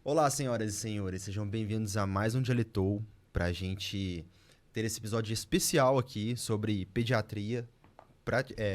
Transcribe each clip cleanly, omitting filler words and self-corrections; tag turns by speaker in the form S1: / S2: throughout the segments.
S1: Olá, senhoras e senhores, sejam bem-vindos a mais um Dialetou, para a gente ter esse episódio especial aqui sobre pediatria,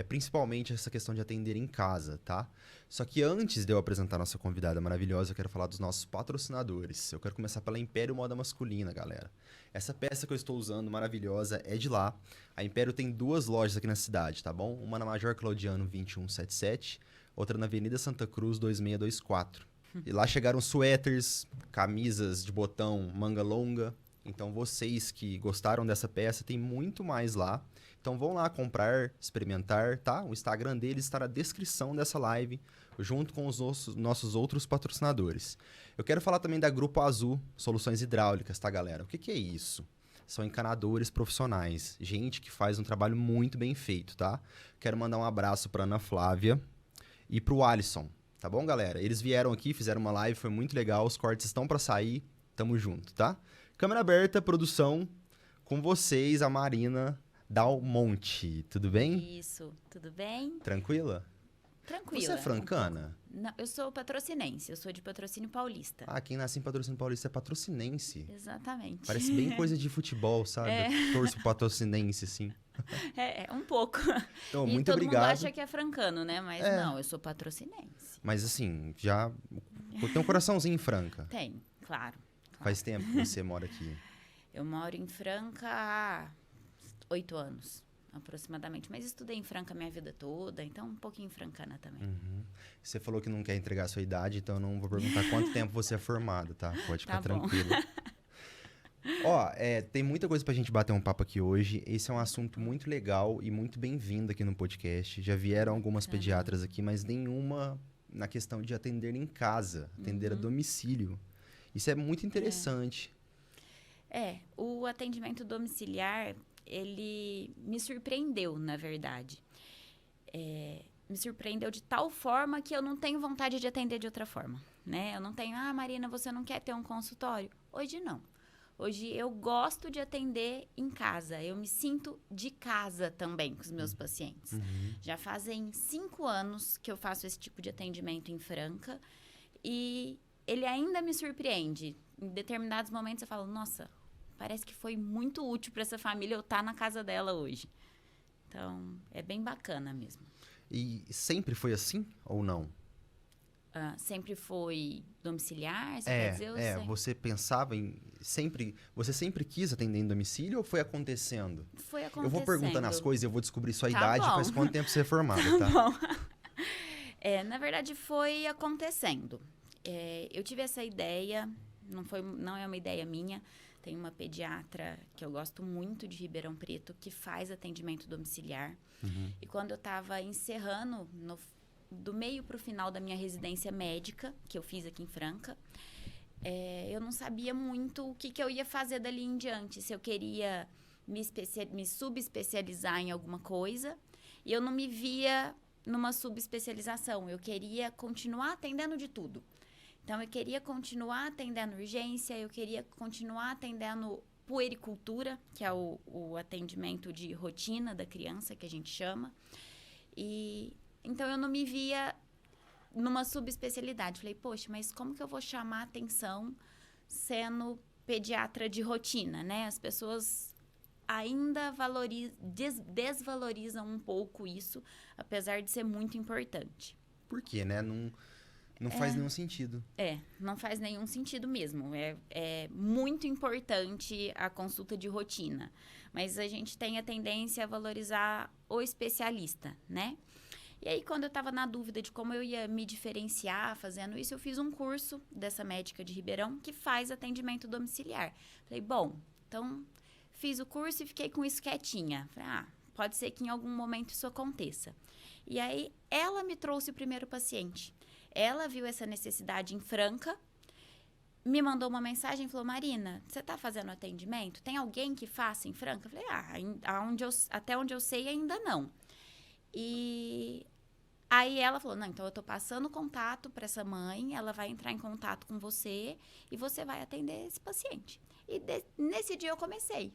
S1: principalmente essa questão de atender em casa, tá? Só que antes de eu apresentar a nossa convidada maravilhosa, eu quero falar dos nossos patrocinadores. Eu quero começar pela Império Moda Masculina, galera. Essa peça que eu estou usando, maravilhosa, é de lá. A Império tem duas lojas aqui na cidade, tá bom? Uma na Major Claudiano 2177, outra na Avenida Santa Cruz 2624. E lá chegaram suéteres, camisas de botão, manga longa. Então, vocês que gostaram dessa peça, tem muito mais lá. Então, vão lá comprar, experimentar, tá? O Instagram deles está na descrição dessa live, junto com os nossos outros patrocinadores. Eu quero falar também da Grupo Azul Soluções Hidráulicas, tá, galera? O que é isso? São encanadores profissionais, gente que faz um trabalho muito bem feito, tá? Quero mandar um abraço para Ana Flávia e para o Alisson. Tá bom, galera? Eles vieram aqui, fizeram uma live, foi muito legal. Os cortes estão pra sair. Tamo junto, tá? Câmera aberta, produção. Com vocês, a Marina Dal Monte. Tudo bem?
S2: Isso, tudo bem?
S1: Tranquila?
S2: Tranquila.
S1: Você é francana?
S2: Não, eu sou patrocinense, eu sou de Patrocínio Paulista.
S1: Ah, quem nasce em Patrocínio Paulista é patrocinense.
S2: Exatamente.
S1: Parece bem coisa de futebol, sabe? Torço pro patrocinense, assim.
S2: Um pouco.
S1: Então,
S2: E
S1: muito
S2: todo
S1: obrigado.
S2: mundo acha que é francano, né? Mas não, eu sou patrocinense.
S1: Mas assim, já tem um coraçãozinho em Franca.
S2: Tem, claro.
S1: Faz tempo que você mora aqui.
S2: Eu moro em Franca há 8 anos, aproximadamente. Mas estudei em Franca a minha vida toda, então um pouquinho francana também.
S1: Você falou que não quer entregar a sua idade, então eu não vou perguntar quanto tempo você é formado, tá? Pode ficar
S2: Tá bom.
S1: tranquilo. Ó, tem muita coisa pra gente bater um papo aqui hoje. Esse é um assunto muito legal e muito bem-vindo aqui no podcast. Já vieram algumas pediatras aqui, mas nenhuma na questão de atender em casa, atender a domicílio. Isso é muito interessante.
S2: O atendimento domiciliar, ele me surpreendeu, na verdade. Me surpreendeu de tal forma que eu não tenho vontade de atender de outra forma, né? Eu não tenho, Marina, você não quer ter um consultório? Hoje não. Hoje eu gosto de atender em casa. Eu me sinto de casa também com os meus pacientes. Já fazem 5 anos que eu faço esse tipo de atendimento em Franca e ele ainda me surpreende. Em determinados momentos eu falo, nossa, parece que foi muito útil para essa família eu estar na casa dela hoje. Então, é bem bacana mesmo.
S1: E sempre foi assim ou não?
S2: Sempre foi domiciliar? Você quer dizer?
S1: Você pensava em... Você sempre quis atender em domicílio ou foi acontecendo?
S2: Foi acontecendo.
S1: Eu vou perguntando as coisas e eu vou descobrir sua
S2: Tá
S1: idade.
S2: bom.
S1: Faz quanto tempo você é formada, tá?
S2: Bom. Na verdade, foi acontecendo. Eu tive essa ideia, não é uma ideia minha. Tem uma pediatra que eu gosto muito de Ribeirão Preto, que faz atendimento domiciliar. E quando eu estava encerrando, do meio para o final da minha residência médica, que eu fiz aqui em Franca, eu não sabia muito o que eu ia fazer dali em diante. Se eu queria me subespecializar em alguma coisa, e eu não me via numa subespecialização. Eu queria continuar atendendo de tudo. Então, eu queria continuar atendendo urgência, eu queria continuar atendendo puericultura, que é o atendimento de rotina da criança, que a gente chama. Então, eu não me via numa subespecialidade. Falei, poxa, mas como que eu vou chamar atenção sendo pediatra de rotina, né? As pessoas ainda desvalorizam um pouco isso, apesar de ser muito importante.
S1: Por quê, né? Não faz nenhum sentido.
S2: Não faz nenhum sentido mesmo. É muito importante a consulta de rotina. Mas a gente tem a tendência a valorizar o especialista, né? E aí, quando eu estava na dúvida de como eu ia me diferenciar fazendo isso, eu fiz um curso dessa médica de Ribeirão que faz atendimento domiciliar. Falei, bom, então fiz o curso e fiquei com isso quietinha. Falei, pode ser que em algum momento isso aconteça. E aí, ela me trouxe o primeiro paciente. Ela viu essa necessidade em Franca, me mandou uma mensagem e falou, Marina, você está fazendo atendimento? Tem alguém que faça em Franca? Eu falei, até onde eu sei, ainda não. E aí ela falou, não, então eu tô passando contato para essa mãe, ela vai entrar em contato com você e você vai atender esse paciente. E nesse dia eu comecei.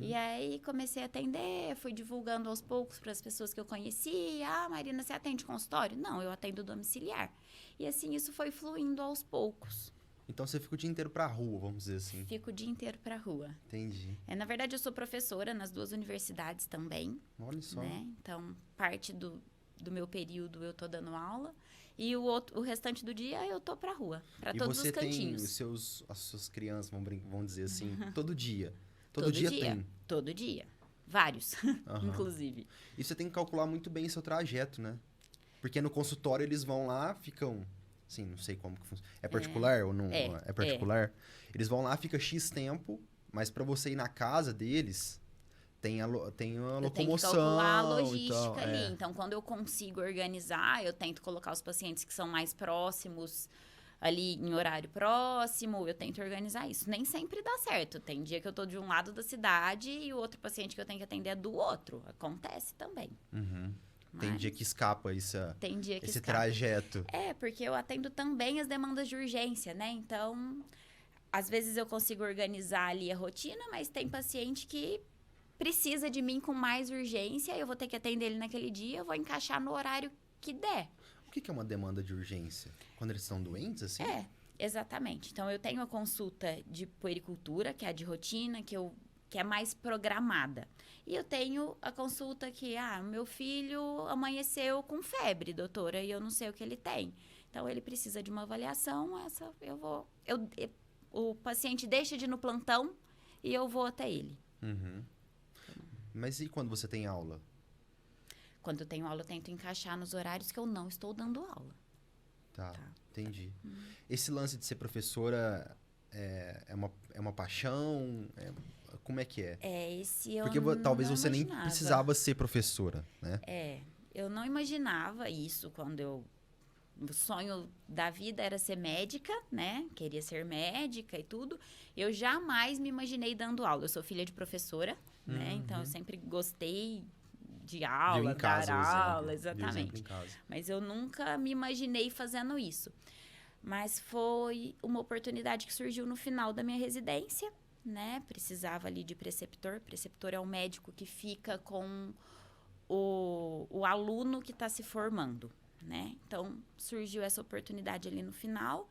S2: E aí comecei a atender, fui divulgando aos poucos para as pessoas que eu conhecia. Marina, você atende consultório? Não, eu atendo domiciliar. E assim, isso foi fluindo aos poucos.
S1: Então você fica o dia inteiro pra rua, vamos dizer assim.
S2: Fico o dia inteiro pra rua.
S1: Entendi.
S2: Na verdade, eu sou professora nas 2 universidades também,
S1: Olha só.
S2: né? Então, parte do meu período eu tô dando aula e o restante do dia eu tô pra rua, pra
S1: E
S2: todos
S1: você
S2: os cantinhos.
S1: tem as suas crianças, vamos dizer assim, todo dia. Todo
S2: Todo
S1: dia
S2: dia.
S1: tem.
S2: Todo dia. Vários,
S1: Aham.
S2: inclusive.
S1: E você tem que calcular muito bem seu trajeto, né? Porque no consultório eles vão lá, ficam... Assim, não sei como que funciona. É particular ou não? É particular? Eles vão lá, fica X tempo, mas pra você ir na casa deles, tem a
S2: Eu tenho que
S1: locomoção.
S2: calcular a
S1: e
S2: logística
S1: tal,
S2: ali. Então, quando eu consigo organizar, eu tento colocar os pacientes que são mais próximos ali em horário próximo, eu tento organizar isso. Nem sempre dá certo. Tem dia que eu tô de um lado da cidade e o outro paciente que eu tenho que atender é do outro. Acontece também.
S1: Uhum. Tem
S2: Mas
S1: dia que escapa
S2: tem dia que
S1: esse
S2: escapa.
S1: trajeto.
S2: Porque eu atendo também as demandas de urgência, né? Então, às vezes eu consigo organizar ali a rotina, mas tem paciente que precisa de mim com mais urgência, eu vou ter que atender ele naquele dia, eu vou encaixar no horário que der.
S1: O que é uma demanda de urgência? Quando eles estão doentes, assim?
S2: Exatamente. Então, eu tenho a consulta de puericultura, que é a de rotina, que é mais programada. E eu tenho a consulta que, meu filho amanheceu com febre, doutora, e eu não sei o que ele tem. Então, ele precisa de uma avaliação, o paciente deixa de ir no plantão e eu vou até ele.
S1: Uhum. Mas e quando você tem aula?
S2: Quando eu tenho aula, eu tento encaixar nos horários que eu não estou dando aula.
S1: Tá. Entendi. Esse lance de ser professora é uma paixão? Como é que é? Porque talvez você nem precisava ser professora, né?
S2: Eu não imaginava isso quando o sonho da vida era ser médica, né? Queria ser médica e tudo. Eu jamais me imaginei dando aula. Eu sou filha de professora, né? Então, eu sempre gostei de aula, dar aula, exatamente. Mas eu nunca me imaginei fazendo isso. Mas foi uma oportunidade que surgiu no final da minha residência, né? Precisava ali de preceptor. Preceptor é o médico que fica com o aluno que está se formando, né? Então, surgiu essa oportunidade ali no final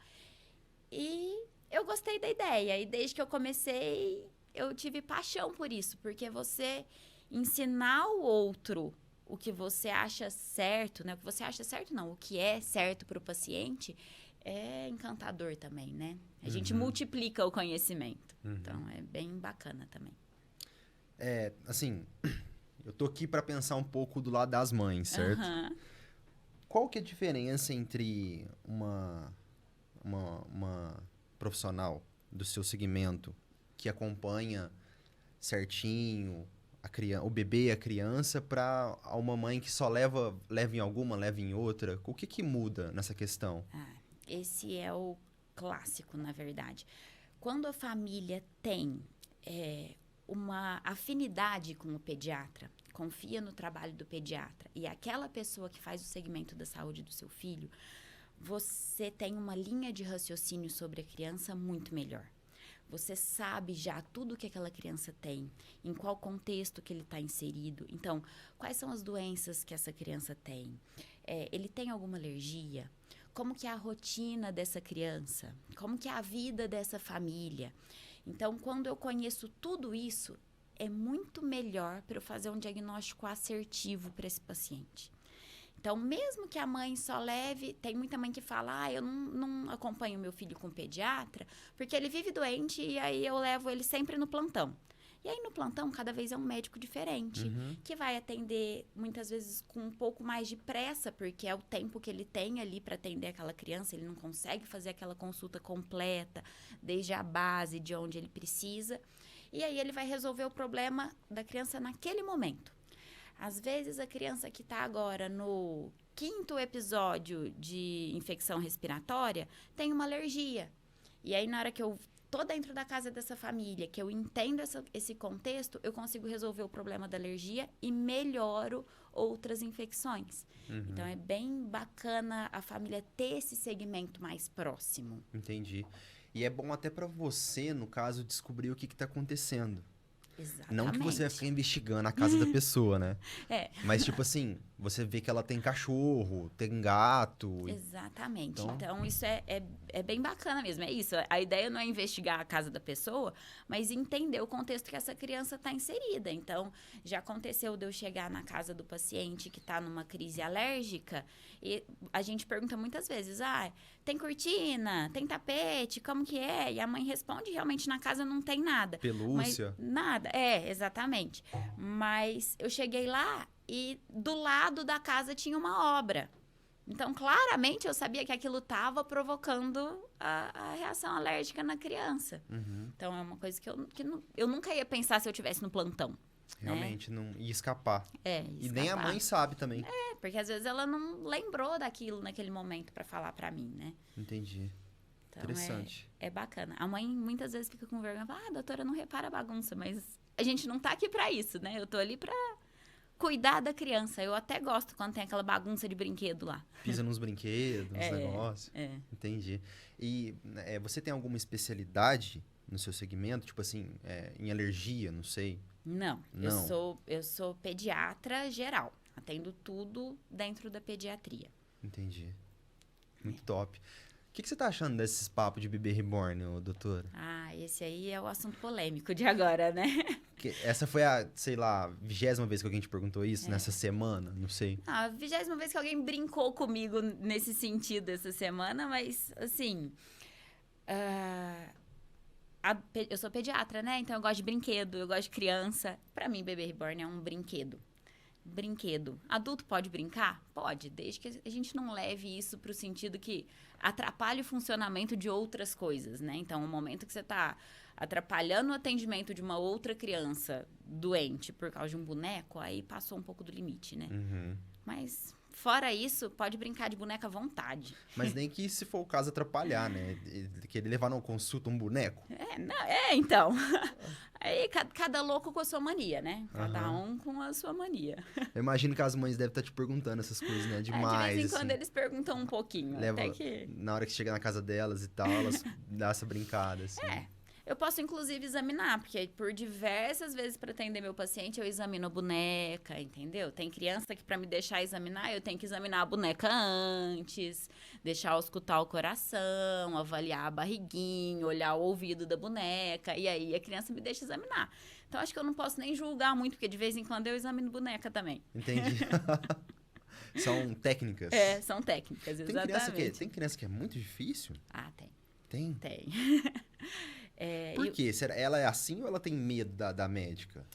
S2: e eu gostei da ideia. E desde que eu comecei, eu tive paixão por isso, porque você ensinar o outro o que você acha certo, né? O que você acha certo não, o que é certo para o paciente é encantador também, né? A gente multiplica o conhecimento. Então, é bem bacana também.
S1: Assim, eu tô aqui para pensar um pouco do lado das mães, certo? Qual que é a diferença entre uma profissional do seu segmento que acompanha certinho o bebê e a criança para uma mãe que só leva em alguma, leva em outra? O que muda nessa questão?
S2: Esse é o clássico, na verdade. Quando a família tem uma afinidade com o pediatra, confia no trabalho do pediatra e aquela pessoa que faz o segmento da saúde do seu filho, você tem uma linha de raciocínio sobre a criança muito melhor. Você sabe já tudo que aquela criança tem, em qual contexto que ele está inserido. Então, quais são as doenças que essa criança tem? Ele tem alguma alergia? Como que é a rotina dessa criança? Como que é a vida dessa família? Então, quando eu conheço tudo isso, é muito melhor para eu fazer um diagnóstico assertivo para esse paciente. Então, mesmo que a mãe só leve... Tem muita mãe que fala, eu não acompanho meu filho com pediatra, porque ele vive doente e aí eu levo ele sempre no plantão. E aí, no plantão, cada vez é um médico diferente, que vai atender, muitas vezes, com um pouco mais de pressa, porque é o tempo que ele tem ali para atender aquela criança, ele não consegue fazer aquela consulta completa, desde a base, de onde ele precisa. E aí, ele vai resolver o problema da criança naquele momento. Às vezes, a criança que está agora no 5º episódio de infecção respiratória tem uma alergia. E aí, na hora que eu tô dentro da casa dessa família, que eu entendo esse contexto, eu consigo resolver o problema da alergia e melhoro outras infecções. Então, é bem bacana a família ter esse segmento mais próximo.
S1: Entendi. E é bom até para você, no caso, descobrir o que está acontecendo.
S2: Exatamente.
S1: Não que você vai ficar investigando a casa da pessoa, né? Mas, tipo assim, você vê que ela tem cachorro, tem gato.
S2: Exatamente.
S1: Então-
S2: Então, isso é bem bacana mesmo. É isso. A ideia não é investigar a casa da pessoa, mas entender o contexto que essa criança está inserida. Então, já aconteceu de eu chegar na casa do paciente que está numa crise alérgica e a gente pergunta muitas vezes, tem cortina? Tem tapete? Como que é? E a mãe responde, realmente na casa não tem nada.
S1: Pelúcia.
S2: Mas nada, exatamente. Mas eu cheguei lá e do lado da casa tinha uma obra. Então, claramente, eu sabia que aquilo estava provocando a reação alérgica na criança.
S1: Uhum.
S2: Então, é uma coisa que eu nunca ia pensar se eu tivesse no plantão.
S1: Realmente, não ia escapar.
S2: Ia
S1: E nem a
S2: escapar.
S1: mãe sabe também.
S2: Porque às vezes ela não lembrou daquilo naquele momento para falar para mim, né?
S1: Entendi.
S2: Então,
S1: Interessante.
S2: é bacana. A mãe muitas vezes fica com vergonha. Fala, doutora, não repara a bagunça. Mas a gente não tá aqui para isso, né? Eu tô ali para cuidar da criança. Eu até gosto quando tem aquela bagunça de brinquedo lá.
S1: Pisa nos brinquedos, nos negócios. Entendi. E você tem alguma especialidade no seu segmento? Tipo assim, em alergia, não sei.
S2: Não.
S1: Não.
S2: Eu sou pediatra geral. Atendo tudo dentro da pediatria.
S1: Entendi. Muito top. O que você tá achando desses papos de bebê reborn, ô, doutora?
S2: Esse aí é o assunto polêmico de agora, né?
S1: Essa foi a, sei lá, 20ª vez que alguém te perguntou isso nessa semana? Não sei.
S2: A 20ª vez que alguém brincou comigo nesse sentido essa semana, mas, assim... eu sou pediatra, né? Então, eu gosto de brinquedo, eu gosto de criança. Pra mim, bebê reborn é um brinquedo. Adulto pode brincar? Pode, desde que a gente não leve isso pro sentido que atrapalhe o funcionamento de outras coisas, né? Então, o momento que você tá atrapalhando o atendimento de uma outra criança doente por causa de um boneco, aí passou um pouco do limite, né?
S1: Uhum.
S2: Mas, fora isso, pode brincar de boneca à vontade.
S1: Mas nem que, se for o caso, atrapalhar, né? Querer levar numa consulta um boneco.
S2: Então. Aí, cada louco com a sua mania, né? Cada
S1: Aham.
S2: um com a sua mania.
S1: Eu imagino que as mães devem estar te perguntando essas coisas, né? Demais,
S2: de vez em quando
S1: assim.
S2: eles perguntam um pouquinho.
S1: Leva,
S2: Até que...
S1: na hora que você chega na casa delas e tal, elas dão essa brincada, assim.
S2: Eu posso, inclusive, examinar, porque por diversas vezes para atender meu paciente, eu examino a boneca, entendeu? Tem criança que para me deixar examinar, eu tenho que examinar a boneca antes, deixar escutar o coração, avaliar a barriguinha, olhar o ouvido da boneca, e aí a criança me deixa examinar. Então, acho que eu não posso nem julgar muito, porque de vez em quando eu examino boneca também.
S1: Entendi. São técnicas.
S2: São técnicas, exatamente.
S1: Tem criança que é muito difícil?
S2: Tem.
S1: Tem?
S2: Tem.
S1: Por quê? Ela é assim ou ela tem medo da médica?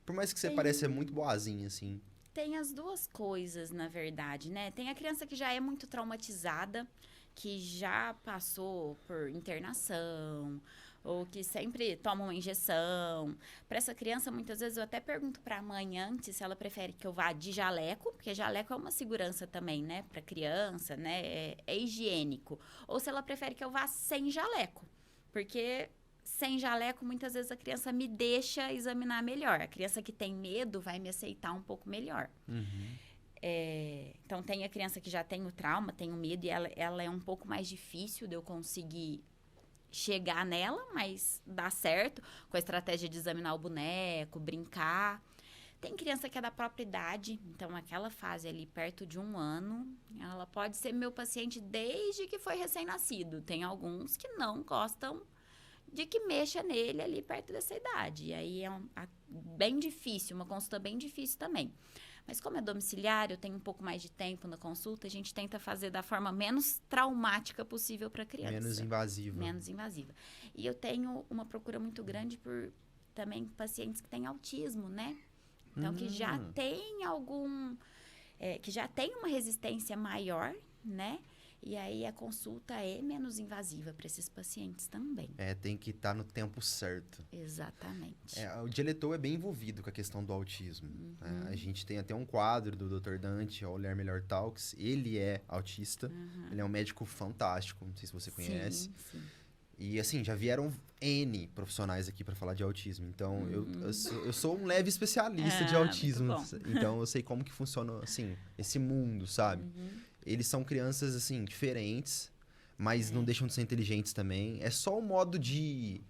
S1: Por mais que você pareça ser muito boazinha, assim.
S2: Tem as duas coisas, na verdade, né? Tem a criança que já é muito traumatizada, que já passou por internação, ou que sempre toma uma injeção. Para essa criança, muitas vezes eu até pergunto para a mãe antes se ela prefere que eu vá de jaleco, porque jaleco é uma segurança também, né? Para criança, né? É higiênico. Ou se ela prefere que eu vá sem jaleco, porque sem jaleco, muitas vezes a criança me deixa examinar melhor. A criança que tem medo vai me aceitar um pouco melhor.
S1: Uhum.
S2: Então, tem a criança que já tem o trauma, tem o medo, e ela é um pouco mais difícil de eu conseguir chegar nela, mas dá certo com a estratégia de examinar o boneco, brincar. Tem criança que é da própria idade, então aquela fase ali perto de 1 ano, ela pode ser meu paciente desde que foi recém-nascido. Tem alguns que não gostam de que mexa nele ali perto dessa idade. E aí é bem difícil, uma consulta bem difícil também. Mas como é domiciliar, eu tenho um pouco mais de tempo na consulta, a gente tenta fazer da forma menos traumática possível para a criança.
S1: Menos invasiva.
S2: Menos invasiva. E eu tenho uma procura muito grande por também pacientes que têm autismo, né? Então, que já tem que já tem uma resistência maior, né? E aí a consulta é menos invasiva para esses pacientes também.
S1: Tem que estar no tempo certo.
S2: Exatamente.
S1: O diretor é bem envolvido com a questão do autismo. A gente tem até um quadro do Dr. Dante, o Olhar Melhor Talks. Ele é autista. Ele é um médico fantástico, não sei se você conhece.
S2: Sim.
S1: E assim, já vieram N profissionais aqui para falar de autismo. Então, eu sou um leve especialista de autismo. Então, eu sei como que funciona, assim, esse mundo, sabe? Eles são crianças, assim, diferentes, mas não deixam de ser inteligentes também. É só um modo de...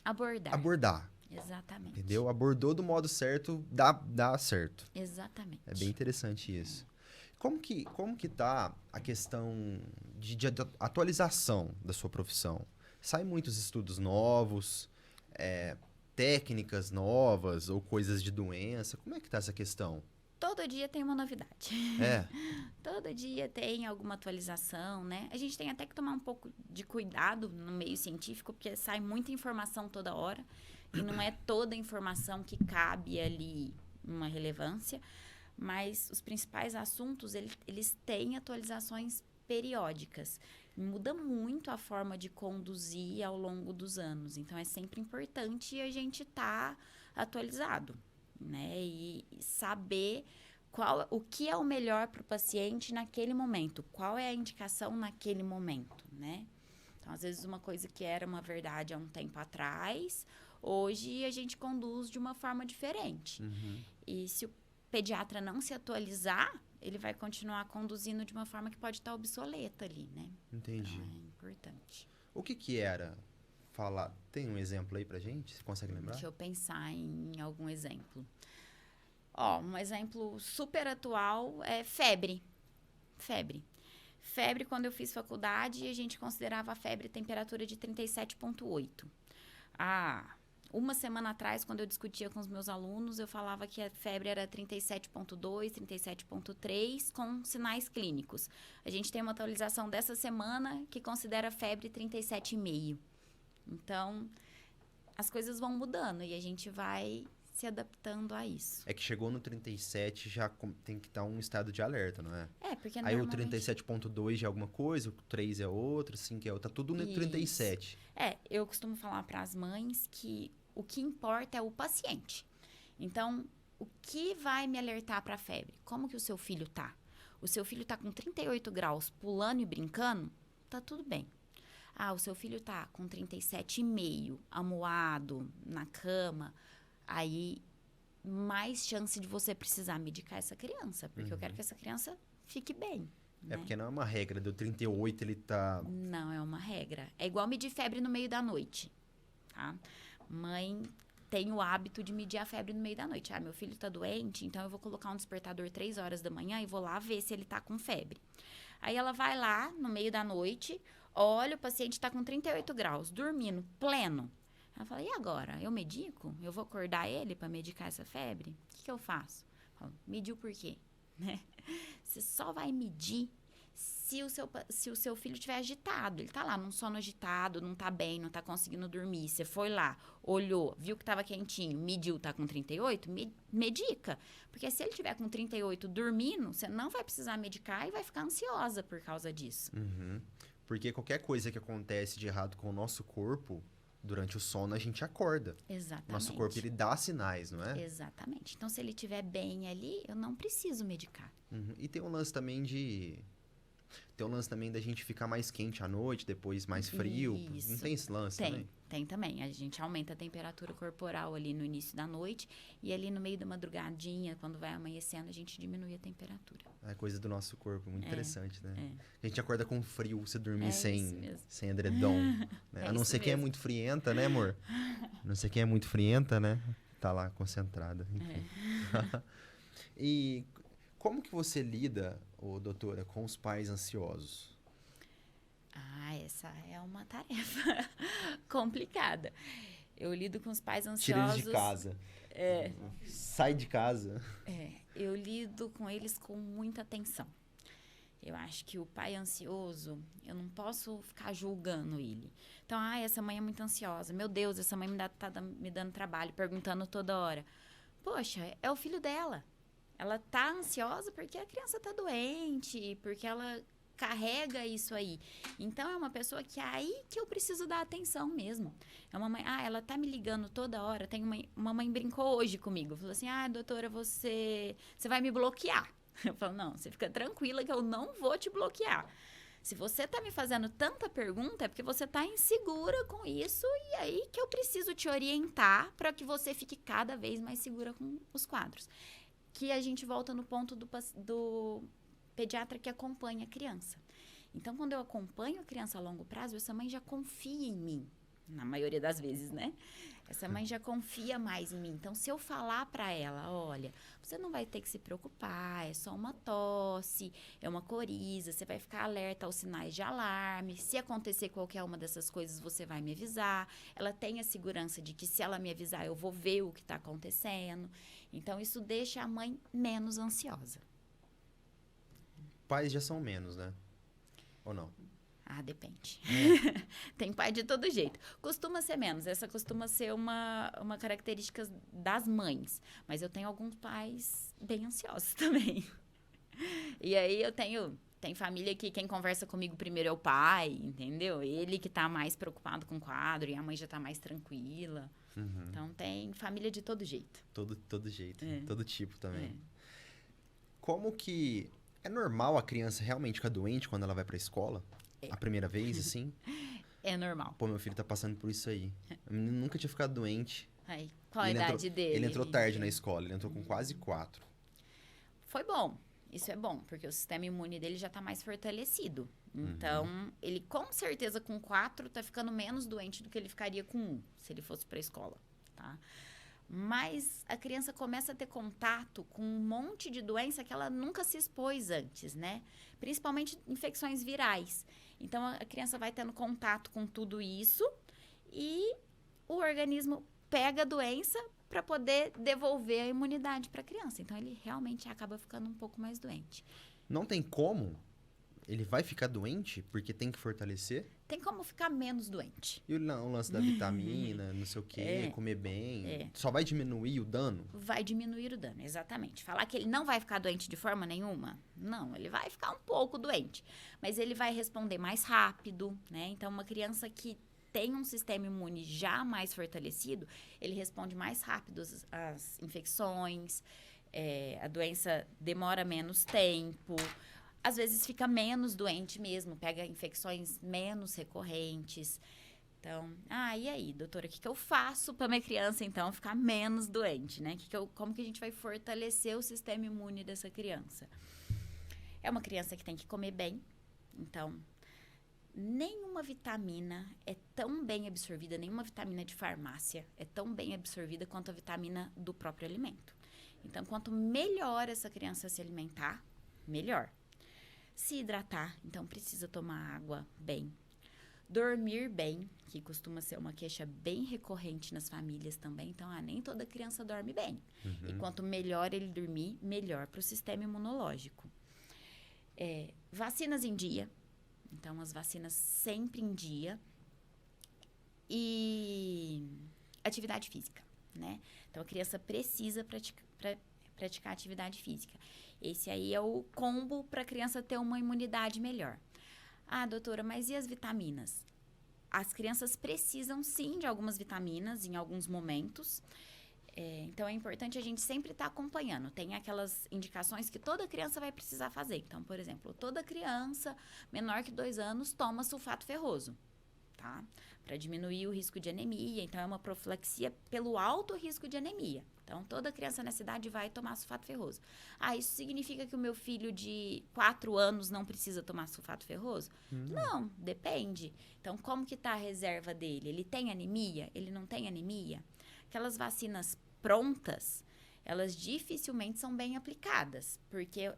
S2: Abordar.
S1: Abordar.
S2: Exatamente.
S1: Entendeu? Abordou do modo certo, dá certo.
S2: Exatamente.
S1: É bem interessante isso. Como que tá a questão de atualização da sua profissão? Saem muitos estudos novos, técnicas novas ou coisas de doença? Como é que tá essa questão?
S2: Todo dia tem uma novidade.
S1: É,
S2: Todo dia tem alguma atualização, né? A gente tem até que tomar um pouco de cuidado no meio científico, porque sai muita informação toda hora. E não é toda informação que cabe ali uma relevância. Mas os principais assuntos, eles têm atualizações periódicas. Muda muito a forma de conduzir ao longo dos anos. Então, é sempre importante a gente estar atualizado, né? E saber o que é o melhor para o paciente naquele momento. Qual é a indicação naquele momento, né? Então, às vezes, uma coisa que era uma verdade há um tempo atrás, hoje a gente conduz de uma forma diferente. E se o pediatra não se atualizar, ele vai continuar conduzindo de uma forma que pode estar obsoleta ali, né?
S1: entendi.
S2: Então, é importante.
S1: O que era falar? Tem um exemplo aí pra gente? Você consegue lembrar?
S2: Deixa eu pensar em algum exemplo. Ó, um exemplo super atual é febre. Febre. Febre, quando eu fiz faculdade, a gente considerava a febre temperatura de 37,8. Uma semana atrás, quando eu discutia com os meus alunos, eu falava que a febre era 37,2, 37,3, com sinais clínicos. A gente tem uma atualização dessa semana que considera a febre 37,5. Então, as coisas vão mudando e a gente vai se adaptando a isso.
S1: É que chegou no 37, já tem que estar um estado de alerta, não é?
S2: Porque
S1: Aí o
S2: normalmente...
S1: 37,2 já é alguma coisa, o 3 é outra, 5 é outra, tá tudo no 37.
S2: Eu costumo falar para as mães que o que importa é o paciente. Então, o que vai me alertar para a febre? Como que o seu filho tá? O seu filho tá com 38 graus pulando e brincando? Tá tudo bem. O seu filho tá com 37,5, amuado, na cama. Aí, mais chance de você precisar medicar essa criança. Porque eu quero que essa criança fique bem.
S1: É porque não é uma regra, deu 38, ele tá...
S2: Não é uma regra. É igual medir febre no meio da noite, tá? Mãe tem o hábito de medir a febre no meio da noite. Meu filho tá doente, então eu vou colocar um despertador 3 horas da manhã e vou lá ver se ele tá com febre. Aí ela vai lá, no meio da noite, olha, o paciente tá com 38 graus, dormindo, pleno. Ela fala, e agora? Eu medico? Eu vou acordar ele para medicar essa febre? O que eu faço? Falo, mediu por quê? Né? Você só vai medir se o seu filho estiver agitado. Ele tá lá num sono agitado, não tá bem, não tá conseguindo dormir. Você foi lá, olhou, viu que tava quentinho, mediu, tá com 38, medica. Porque se ele tiver com 38 dormindo, você não vai precisar medicar e vai ficar ansiosa por causa disso.
S1: Porque qualquer coisa que acontece de errado com o nosso corpo, durante o sono a gente acorda.
S2: Exatamente.
S1: Nosso corpo, ele dá sinais, não é?
S2: Exatamente. Então, se ele estiver bem ali, eu não preciso medicar.
S1: E tem um lance também da gente ficar mais quente à noite, depois mais frio.
S2: Isso.
S1: Não tem esse lance também?
S2: Tem também. A gente aumenta a temperatura corporal ali no início da noite e ali no meio da madrugadinha, quando vai amanhecendo, a gente diminui a temperatura.
S1: É coisa do nosso corpo, muito interessante, né?
S2: É.
S1: A gente acorda com frio, você dormir
S2: Isso mesmo.
S1: sem edredom. Né? A não ser quem é muito frienta, né, amor? A não ser quem é muito frienta, né? Tá lá concentrada. Enfim. E como que você lida, doutora, com os pais ansiosos?
S2: Essa é uma tarefa complicada. Eu lido com os pais ansiosos...
S1: Tira eles de casa. Sai de casa.
S2: Eu lido com eles com muita atenção. Eu acho que o pai ansioso, eu não posso ficar julgando ele. Então, essa mãe é muito ansiosa. Meu Deus, essa mãe tá me dando trabalho, perguntando toda hora. Poxa, é o filho dela. Ela tá ansiosa porque a criança tá doente, porque ela carrega isso aí. Então, é uma pessoa que é aí que eu preciso dar atenção mesmo. É uma mãe, ela tá me ligando toda hora. Tem uma mãe brincou hoje comigo. Falou assim, doutora, você vai me bloquear. Eu falo, não, você fica tranquila que eu não vou te bloquear. Se você tá me fazendo tanta pergunta, é porque você tá insegura com isso e aí que eu preciso te orientar para que você fique cada vez mais segura com os quadros. Que a gente volta no ponto do pediatra que acompanha a criança. Então, quando eu acompanho a criança a longo prazo, essa mãe já confia em mim, na maioria das vezes, né? Essa mãe já confia mais em mim. Então, se eu falar para ela, olha, você não vai ter que se preocupar, é só uma tosse, é uma coriza, você vai ficar alerta aos sinais de alarme. Se acontecer qualquer uma dessas coisas, você vai me avisar. Ela tem a segurança de que se ela me avisar, eu vou ver o que está acontecendo. Então, isso deixa a mãe menos ansiosa.
S1: Pais já são menos, né? Ou não?
S2: Ah, depende. Tem pai de todo jeito. Costuma ser menos. Essa costuma ser uma característica das mães. Mas eu tenho alguns pais bem ansiosos também. E aí tem família que quem conversa comigo primeiro é o pai, entendeu? Ele que tá mais preocupado com o quadro e a mãe já tá mais tranquila.
S1: Uhum.
S2: Então tem família de todo jeito.
S1: Todo jeito,
S2: É.
S1: todo tipo também.
S2: É.
S1: Como que é normal a criança realmente ficar doente quando ela vai pra escola? A primeira vez, assim?
S2: É normal.
S1: Pô, meu filho tá passando por isso aí. O menino nunca tinha ficado doente.
S2: Aí, qual a
S1: Ele
S2: idade
S1: entrou-
S2: dele?
S1: Ele entrou tarde na escola, ele entrou com quase 4.
S2: Foi bom. Isso é bom, porque o sistema imune dele já tá mais fortalecido. Então, ele com certeza com 4 tá ficando menos doente do que ele ficaria com 1, se ele fosse pra escola, tá? Mas a criança começa a ter contato com um monte de doença que ela nunca se expôs antes, né? Principalmente infecções virais. Então, a criança vai tendo contato com tudo isso e o organismo pega a doença para poder devolver a imunidade para a criança. Então, ele realmente acaba ficando um pouco mais doente.
S1: Não tem como? Ele vai ficar doente porque tem que fortalecer?
S2: Tem como ficar menos doente.
S1: E o lance da vitamina, não sei o quê, comer bem. Só vai diminuir o dano?
S2: Vai diminuir o dano, exatamente. Falar que ele não vai ficar doente de forma nenhuma? Não, ele vai ficar um pouco doente. Mas ele vai responder mais rápido, né? Então, uma criança que tem um sistema imune já mais fortalecido, ele responde mais rápido às infecções, a doença demora menos tempo, às vezes fica menos doente mesmo, pega infecções menos recorrentes. Então, e aí, doutora, o que eu faço para minha criança, então, ficar menos doente, né? Como que a gente vai fortalecer o sistema imune dessa criança? É uma criança que tem que comer bem, então, nenhuma vitamina é tão bem absorvida, nenhuma vitamina de farmácia é tão bem absorvida quanto a vitamina do próprio alimento. Então, quanto melhor essa criança se alimentar, melhor. Se hidratar, então precisa tomar água bem. Dormir bem, que costuma ser uma queixa bem recorrente nas famílias também. Então, nem toda criança dorme bem. E quanto melhor ele dormir, melhor para o sistema imunológico. Vacinas em dia. Então, as vacinas sempre em dia. E atividade física, né? Então, a criança precisa praticar atividade física. Esse aí é o combo para a criança ter uma imunidade melhor. Doutora, mas e as vitaminas? As crianças precisam, sim, de algumas vitaminas em alguns momentos. Então, é importante a gente sempre estar acompanhando. Tem aquelas indicações que toda criança vai precisar fazer. Então, por exemplo, toda criança menor que 2 anos toma sulfato ferroso, tá? Para diminuir o risco de anemia. Então, é uma profilaxia pelo alto risco de anemia. Então, toda criança nessa idade vai tomar sulfato ferroso. Isso significa que o meu filho de 4 anos não precisa tomar sulfato ferroso? Não, depende. Então, como que está a reserva dele? Ele tem anemia? Ele não tem anemia? Aquelas vacinas prontas, elas dificilmente são bem aplicadas, porque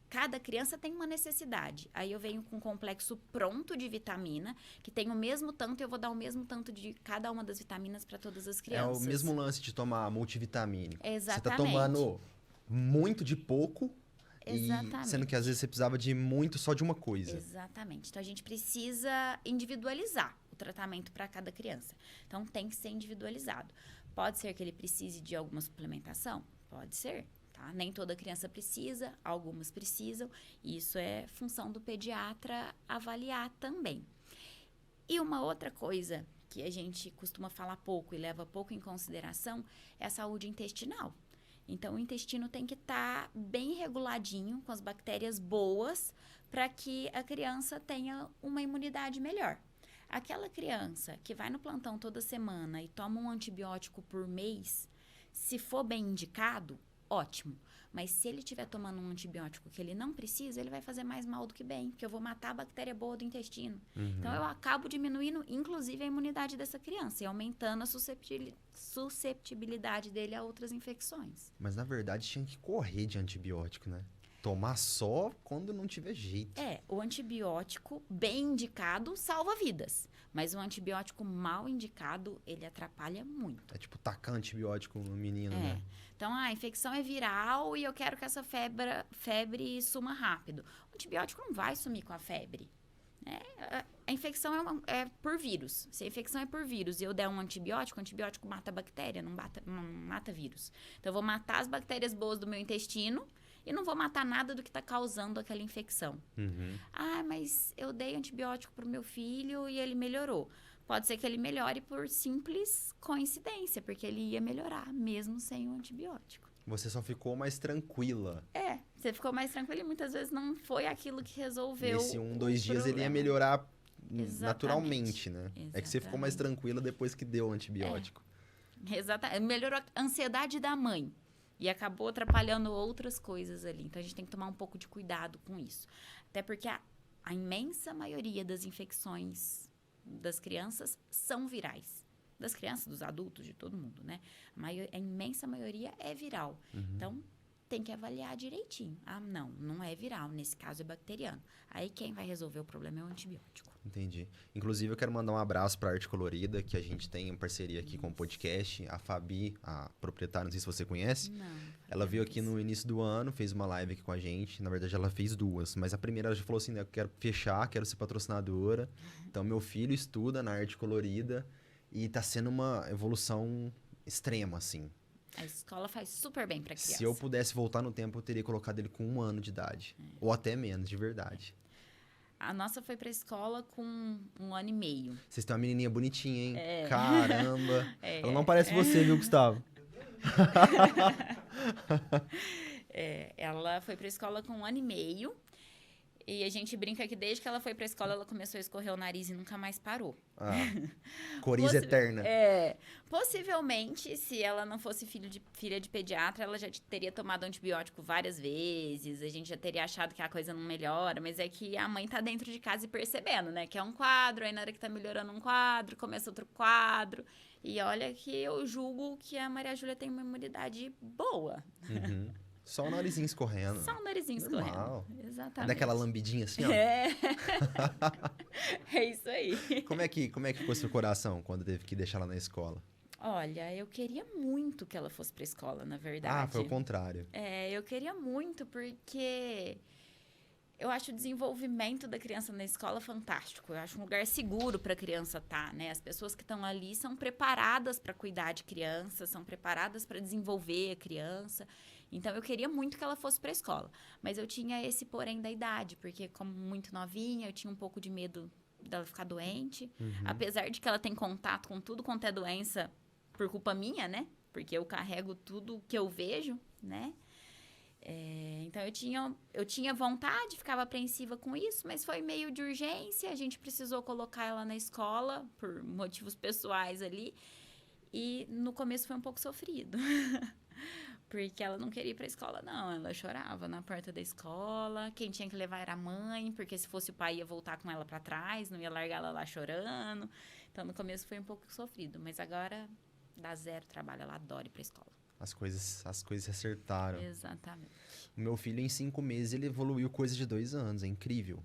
S2: cada criança tem uma necessidade. Aí eu venho com um complexo pronto de vitamina, que tem o mesmo tanto, e eu vou dar o mesmo tanto de cada uma das vitaminas para todas as crianças.
S1: É o mesmo lance de tomar multivitamínico.
S2: Exatamente.
S1: Você tá tomando muito de pouco,
S2: Exatamente.
S1: sendo que às vezes você precisava de muito só de uma coisa.
S2: Exatamente. Então, a gente precisa individualizar o tratamento para cada criança. Então, tem que ser individualizado. Pode ser que ele precise de alguma suplementação? Pode ser. Tá? Nem toda criança precisa, algumas precisam. E isso é função do pediatra avaliar também. E uma outra coisa que a gente costuma falar pouco e leva pouco em consideração é a saúde intestinal. Então, o intestino tem que estar bem reguladinho, com as bactérias boas, para que a criança tenha uma imunidade melhor. Aquela criança que vai no plantão toda semana e toma um antibiótico por mês, se for bem indicado, ótimo. Mas se ele estiver tomando um antibiótico que ele não precisa, ele vai fazer mais mal do que bem, porque eu vou matar a bactéria boa do intestino. Então, eu acabo diminuindo, inclusive, a imunidade dessa criança e aumentando a susceptibilidade dele a outras infecções.
S1: Mas, na verdade, tinha que correr de antibiótico, né? Tomar só quando não tiver jeito.
S2: O antibiótico bem indicado salva vidas. Mas o antibiótico mal indicado, ele atrapalha muito.
S1: É tipo tacar antibiótico no menino, né?
S2: Então, a infecção é viral e eu quero que essa febre suma rápido. O antibiótico não vai sumir com a febre. A infecção é por vírus. Se a infecção é por vírus e eu der um antibiótico, o antibiótico mata a bactéria, não mata vírus. Então, eu vou matar as bactérias boas do meu intestino e não vou matar nada do que está causando aquela infecção. Mas eu dei antibiótico para o meu filho e ele melhorou. Pode ser que ele melhore por simples coincidência, porque ele ia melhorar, mesmo sem o antibiótico.
S1: Você só ficou mais tranquila.
S2: Você ficou mais tranquilo e muitas vezes não foi aquilo que resolveu.
S1: Nesse 2 dias ele ia melhorar naturalmente, né?
S2: Exatamente.
S1: É que você ficou mais tranquila depois que deu o antibiótico.
S2: Exatamente. Melhorou a ansiedade da mãe. E acabou atrapalhando outras coisas ali. Então, a gente tem que tomar um pouco de cuidado com isso. Até porque a imensa maioria das infecções das crianças são virais. Das crianças, dos adultos, de todo mundo, né? A imensa maioria é viral. Então, tem que avaliar direitinho. Não é viral. Nesse caso, é bacteriano. Aí, quem vai resolver o problema é o antibiótico.
S1: Entendi. Inclusive, eu quero mandar um abraço para a Arte Colorida, que a gente tem em parceria aqui com o podcast. A Fabi, a proprietária, não sei se você conhece.
S2: Não.
S1: Ela veio aqui no início do ano, fez uma live aqui com a gente. Na verdade, ela fez 2. Mas a primeira, ela já falou assim, né, eu quero fechar, quero ser patrocinadora. Então, meu filho estuda na Arte Colorida e tá sendo uma evolução extrema, assim.
S2: A escola faz super bem para criança.
S1: Se eu pudesse voltar no tempo, eu teria colocado ele com 1 ano de idade. Ou até menos, de verdade.
S2: A nossa foi pra escola com 1 ano e meio.
S1: Vocês têm uma menininha bonitinha, hein? Caramba. Ela não parece
S2: É.
S1: você, viu, Gustavo?
S2: Ela foi pra escola com 1 ano e meio. E a gente brinca que desde que ela foi pra escola, ela começou a escorrer o nariz e nunca mais parou.
S1: Coriza eterna.
S2: Possivelmente, se ela não fosse filha de pediatra, ela já teria tomado antibiótico várias vezes. A gente já teria achado que a coisa não melhora. Mas é que a mãe tá dentro de casa e percebendo, né? Que é um quadro, aí na hora que tá melhorando um quadro, começa outro quadro. E olha que eu julgo que a Maria Júlia tem uma imunidade boa.
S1: Só o narizinho escorrendo.
S2: Só o narizinho
S1: Normal.
S2: escorrendo. Exatamente.
S1: Daquela lambidinha assim, ó.
S2: É isso aí.
S1: Como é que ficou seu coração quando teve que deixar ela na escola?
S2: Olha, eu queria muito que ela fosse pra escola, na verdade.
S1: Foi o contrário.
S2: Eu queria muito porque eu acho o desenvolvimento da criança na escola fantástico. Eu acho um lugar seguro para a criança estar, né? As pessoas que estão ali são preparadas para cuidar de criança, são preparadas para desenvolver a criança. Então, eu queria muito que ela fosse para a escola. Mas eu tinha esse porém da idade, porque como muito novinha, eu tinha um pouco de medo dela ficar doente. Apesar de que ela tem contato com tudo quanto é doença por culpa minha, né? Porque eu carrego tudo que eu vejo, né? Então, eu tinha vontade, ficava apreensiva com isso, mas foi meio de urgência. A gente precisou colocar ela na escola por motivos pessoais ali. E no começo foi um pouco sofrido. Porque ela não queria ir pra escola, não. Ela chorava na porta da escola. Quem tinha que levar era a mãe, porque se fosse o pai ia voltar com ela pra trás, não ia largar ela lá chorando. Então, no começo foi um pouco sofrido. Mas agora, dá 0 trabalho, ela adora ir pra escola.
S1: As coisas se acertaram.
S2: Exatamente.
S1: O meu filho, em 5 meses, ele evoluiu coisa de 2 anos. É incrível.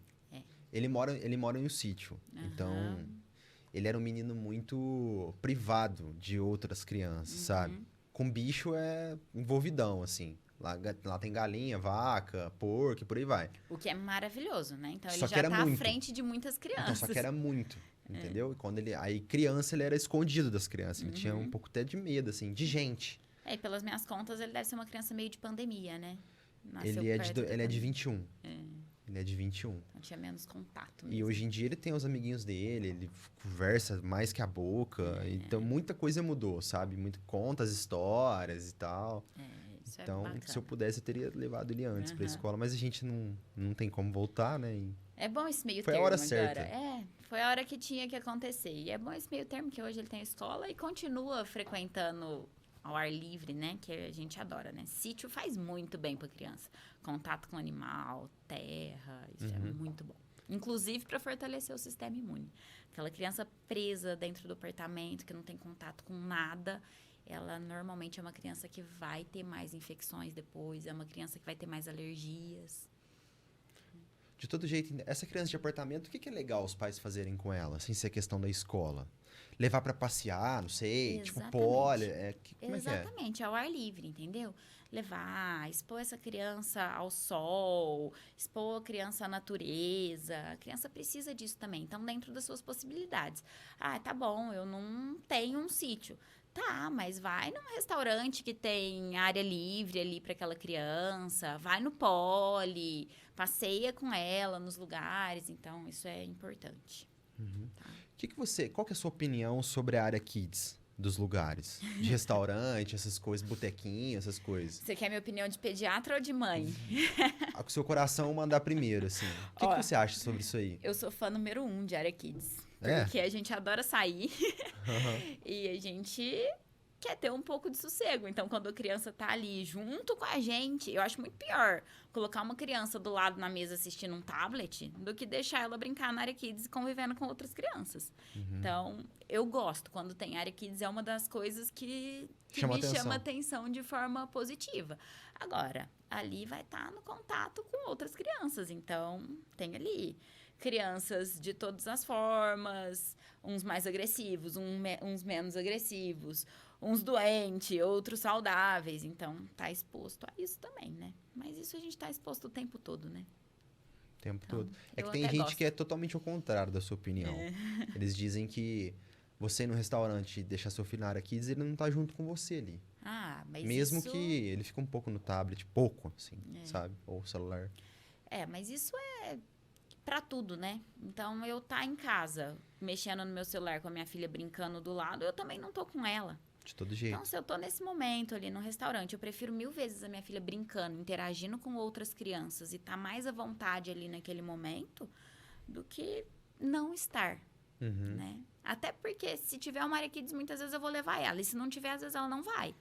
S1: Ele mora em um sítio. Então, ele era um menino muito privado de outras crianças, sabe? Com bicho é envolvidão, assim. Lá tem galinha, vaca, porco e por aí vai.
S2: O que é maravilhoso, né? Então, ele
S1: Só que
S2: já
S1: era
S2: tá
S1: muito.
S2: à frente de muitas crianças.
S1: Então, só que era muito, entendeu? E quando aí criança, ele era escondido das crianças. Ele tinha um pouco até de medo, assim, de gente.
S2: E pelas minhas contas, ele deve ser uma criança meio de pandemia, né? Nasceu
S1: Ele é
S2: perto da
S1: de
S2: pandemia.
S1: 21. Ele é de 21.
S2: Não tinha menos contato
S1: E
S2: mesmo.
S1: hoje em dia ele tem os amiguinhos dele, ele conversa mais que a boca. Então muita coisa mudou, sabe? Conta as histórias e tal.
S2: Isso é
S1: Então,
S2: bacana.
S1: se eu pudesse, eu teria levado ele antes pra escola. Mas a gente não tem como voltar, né?
S2: É bom esse meio
S1: Foi a
S2: termo
S1: hora
S2: agora.
S1: certa.
S2: Foi a hora que tinha que acontecer. E é bom esse meio termo que hoje ele tem a escola e continua frequentando ao ar livre, né? Que a gente adora, né? Sítio faz muito bem para criança. Contato com animal, terra, isso é muito bom. Inclusive para fortalecer o sistema imune. Aquela criança presa dentro do apartamento, que não tem contato com nada, ela normalmente é uma criança que vai ter mais infecções depois, é uma criança que vai ter mais alergias.
S1: De todo jeito, essa criança de apartamento, o que é legal os pais fazerem com ela, sem ser questão da escola? Levar pra passear, não sei, tipo pole, como é que é?
S2: Exatamente, ao ar livre, entendeu? Levar, expor essa criança ao sol, expor a criança à natureza. A criança precisa disso também, então dentro das suas possibilidades. Ah, tá bom, eu não tenho um sítio. Tá, mas vai num restaurante que tem área livre ali para aquela criança, vai no pole, passeia com ela nos lugares, então isso é importante. Tá?
S1: Qual que é a sua opinião sobre a área kids dos lugares? De restaurante, essas coisas, botequinho, essas coisas.
S2: Você quer minha opinião de pediatra ou de mãe?
S1: O seu coração mandar primeiro, assim. O que você acha sobre isso aí?
S2: Eu sou fã número 1 de área kids.
S1: É?
S2: Porque a gente adora sair e a gente quer ter um pouco de sossego. Então, quando a criança tá ali junto com a gente, eu acho muito pior colocar uma criança do lado na mesa assistindo um tablet do que deixar ela brincar na área kids convivendo com outras crianças. Então, eu gosto. Quando tem área kids, é uma das coisas que chama atenção de forma positiva. Agora, ali vai estar no contato com outras crianças. Então, tem ali crianças de todas as formas, uns mais agressivos, uns menos agressivos, uns doentes, outros saudáveis. Então, tá exposto a isso também, né? Mas isso a gente tá exposto o tempo todo, né?
S1: O tempo todo. É que tem gente que é totalmente ao contrário da sua opinião. Eles dizem que você ir no restaurante e deixar seu filho na área kids, ele não tá junto com você ali.
S2: Ah, mas
S1: mesmo
S2: isso...
S1: que ele fique um pouco no tablet, pouco, assim, sabe? Ou celular.
S2: Mas isso é pra tudo, né? Então, eu tá em casa, mexendo no meu celular com a minha filha brincando do lado, eu também não tô com ela.
S1: De todo jeito.
S2: Então, se eu tô nesse momento ali no restaurante, eu prefiro 1000 vezes a minha filha brincando, interagindo com outras crianças e tá mais à vontade ali naquele momento do que não estar, né? Até porque se tiver uma área kids, muitas vezes eu vou levar ela. E se não tiver, às vezes ela não vai.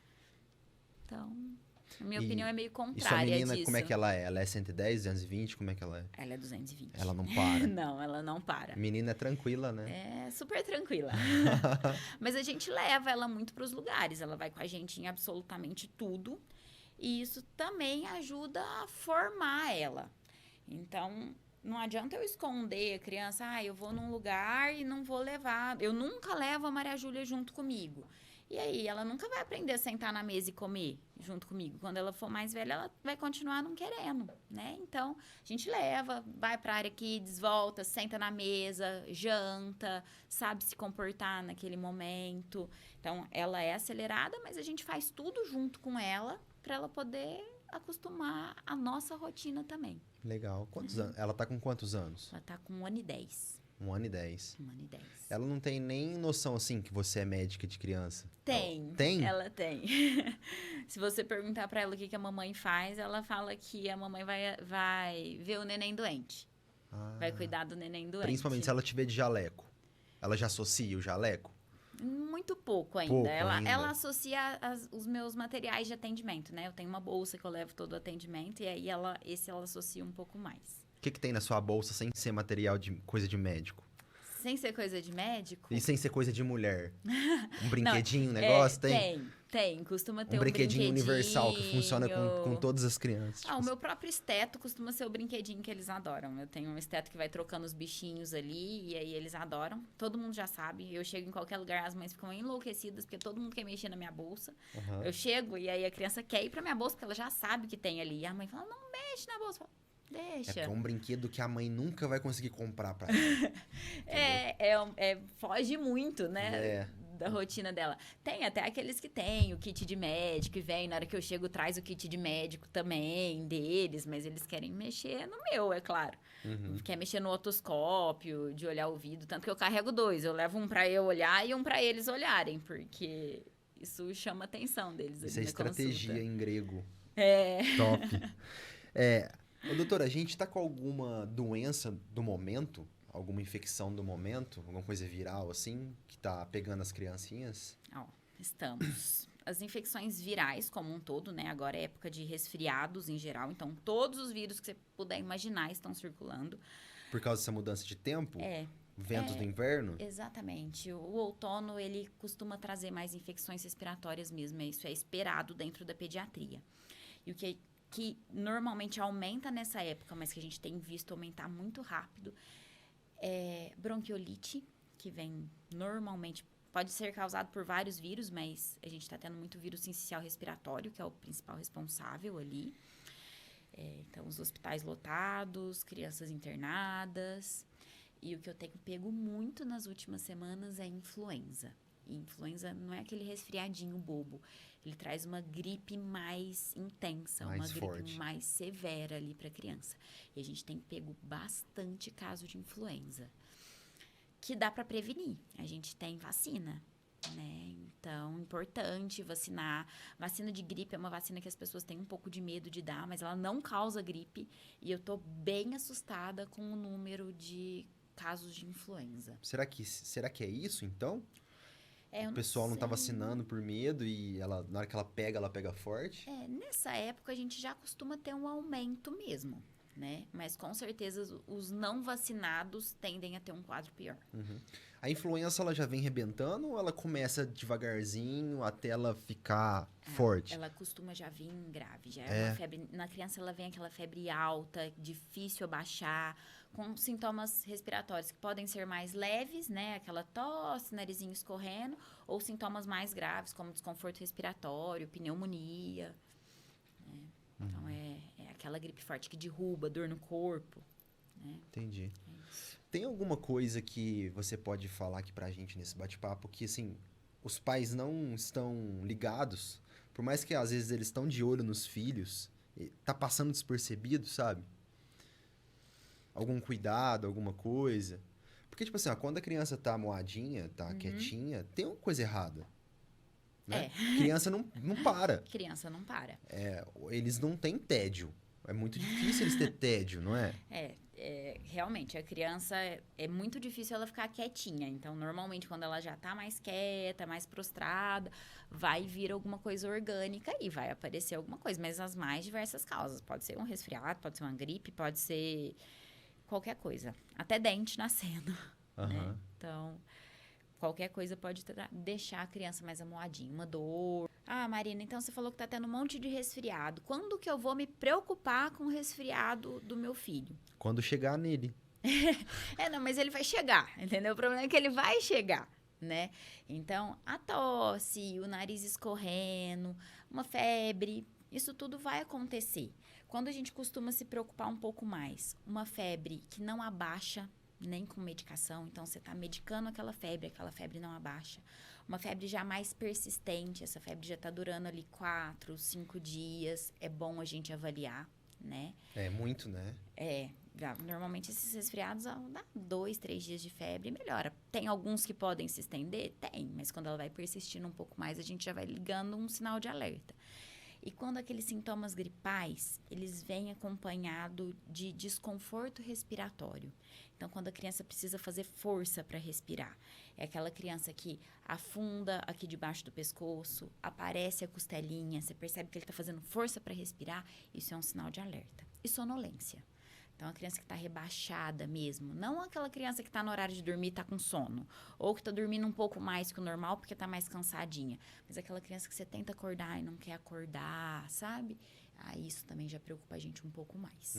S2: Então, a minha opinião é meio contrária disso.
S1: E sua menina, como é que ela é? Ela é 110, 220? Como é que ela é?
S2: Ela é 220.
S1: Ela não para?
S2: Não, ela não para.
S1: Menina é tranquila, né?
S2: É super tranquila. Mas a gente leva ela muito para os lugares. Ela vai com a gente em absolutamente tudo. E isso também ajuda a formar ela. Então, não adianta eu esconder a criança. Eu vou num lugar e não vou levar. Eu nunca levo a Maria Júlia junto comigo. E aí, ela nunca vai aprender a sentar na mesa e comer junto comigo. Quando ela for mais velha, ela vai continuar não querendo, né? Então, a gente leva, vai pra área kids, volta, senta na mesa, janta, sabe se comportar naquele momento. Então, ela é acelerada, mas a gente faz tudo junto com ela pra ela poder acostumar a nossa rotina também.
S1: Legal. Quantos anos? Ela tá com quantos anos?
S2: Ela tá com 1 ano e 10.
S1: 1 ano e 10.
S2: 1 ano e 10.
S1: Ela não tem nem noção, assim, que você é médica de criança?
S2: Tem.
S1: Tem?
S2: Ela tem. Se você perguntar pra ela o que a mamãe faz, ela fala que a mamãe vai ver o neném doente. Vai cuidar do neném doente.
S1: Principalmente se ela tiver de jaleco. Ela já associa o jaleco?
S2: Muito pouco ainda. Ela associa os meus materiais de atendimento, né? Eu tenho uma bolsa que eu levo todo o atendimento e aí ela associa um pouco mais.
S1: O que tem na sua bolsa sem ser material de coisa de médico?
S2: Sem ser coisa de médico?
S1: E sem ser coisa de mulher? Um brinquedinho, um negócio?
S2: Tem. Costuma ter
S1: um brinquedinho universal que funciona com todas as crianças.
S2: O meu próprio esteto costuma ser o brinquedinho que eles adoram. Eu tenho um esteto que vai trocando os bichinhos ali e aí eles adoram. Todo mundo já sabe. Eu chego em qualquer lugar, as mães ficam enlouquecidas porque todo mundo quer mexer na minha bolsa. Eu chego e aí a criança quer ir pra minha bolsa porque ela já sabe que tem ali. E a mãe fala, não mexe na bolsa. Deixa.
S1: É um brinquedo que a mãe nunca vai conseguir comprar pra ela.
S2: Foge muito, né? Da rotina dela. Tem até aqueles que têm o kit de médico e vem, na hora que eu chego, traz o kit de médico também deles, mas eles querem mexer no meu, é claro. Quer mexer no otoscópio, de olhar o ouvido, tanto que eu carrego 2. Eu levo um pra eu olhar e um pra eles olharem, porque isso chama a atenção deles.
S1: Isso é estratégia em grego. Top. Ô, doutora, a gente tá com alguma doença do momento? Alguma infecção do momento? Alguma coisa viral, assim, que tá pegando as criancinhas?
S2: Estamos. as infecções virais como um todo, né? Agora é época de resfriados em geral, então todos os vírus que você puder imaginar estão circulando.
S1: Por causa dessa mudança de tempo?
S2: É,
S1: Ventos do inverno?
S2: exatamente. O outono, ele costuma trazer mais infecções respiratórias mesmo, isso é esperado dentro da pediatria. E o que normalmente aumenta nessa época, mas que a gente tem visto aumentar muito rápido, é bronquiolite, que vem normalmente, pode ser causado por vários vírus, mas a gente está tendo muito vírus sincicial respiratório, que é o principal responsável ali. Então, os hospitais lotados, crianças internadas. E o que eu tenho pego muito nas últimas semanas é influenza. E influenza não é aquele resfriadinho bobo. Ele traz uma gripe mais intensa,
S1: Mais
S2: uma gripe
S1: forte.
S2: mais severa ali para a criança. E a gente tem pego bastante caso de influenza. Que dá para prevenir. A gente tem vacina, né? Então, importante vacinar. Vacina de gripe é uma vacina que as pessoas têm um pouco de medo de dar, mas ela não causa gripe. E eu tô bem assustada com o número de casos de influenza.
S1: Será que é isso, então?
S2: Eu
S1: O pessoal não tá
S2: sei.
S1: vacinando por medo e na hora que ela pega forte?
S2: Nessa época a gente já costuma ter um aumento mesmo, né? Mas com certeza os não vacinados tendem a ter um quadro pior.
S1: A influenza, ela já vem rebentando ou ela começa devagarzinho até ela ficar forte?
S2: Ela costuma já vir grave, já é uma febre. Na criança ela vem aquela febre alta, difícil abaixar, com sintomas respiratórios que podem ser mais leves, né? Aquela tosse, narizinho escorrendo, ou sintomas mais graves, como desconforto respiratório, pneumonia. Né? Então é aquela gripe forte que derruba, dor no corpo. Né?
S1: Entendi.
S2: É isso.
S1: Tem alguma coisa que você pode falar aqui pra gente nesse bate-papo que, assim, os pais não estão ligados, por mais que às vezes eles estão de olho nos filhos, tá passando despercebido, sabe? Algum cuidado, alguma coisa. Porque, tipo assim, ó, quando a criança tá moadinha, tá quietinha, tem uma coisa errada. Né? Criança não para.
S2: Criança não para.
S1: Eles não têm tédio. É muito difícil eles ter tédio, não é?
S2: Realmente, a criança é muito difícil ela ficar quietinha. Então, normalmente, quando ela já tá mais quieta, mais prostrada, vai vir alguma coisa orgânica e vai aparecer alguma coisa. Mas as mais diversas causas. Pode ser um resfriado, pode ser uma gripe, pode ser qualquer coisa. Até dente nascendo. Né? Então, qualquer coisa pode deixar a criança mais amuadinha. Uma dor. Ah, Marina, então você falou que tá tendo um monte de resfriado. Quando que eu vou me preocupar com o resfriado do meu filho?
S1: Quando chegar nele.
S2: Não, mas ele vai chegar, entendeu? O problema é que ele vai chegar, né? Então, a tosse, o nariz escorrendo, uma febre, isso tudo vai acontecer. Quando a gente costuma se preocupar um pouco mais, uma febre que não abaixa nem com medicação, então você está medicando aquela febre não abaixa. Uma febre já mais persistente, essa febre já está durando ali 4, 5 dias, é bom a gente avaliar, né?
S1: É muito, né?
S2: Normalmente esses resfriados dá 2, 3 dias de febre e melhora. Tem alguns que podem se estender? Tem, mas quando ela vai persistindo um pouco mais, a gente já vai ligando um sinal de alerta. E quando aqueles sintomas gripais, eles vêm acompanhado de desconforto respiratório. Então, quando a criança precisa fazer força para respirar, é aquela criança que afunda aqui debaixo do pescoço, aparece a costelinha, você percebe que ele está fazendo força para respirar, isso é um sinal de alerta. E sonolência. Então, a criança que está rebaixada mesmo, não aquela criança que está no horário de dormir e está com sono, ou que está dormindo um pouco mais que o normal porque está mais cansadinha, mas aquela criança que você tenta acordar e não quer acordar, sabe? Isso também já preocupa a gente um pouco mais.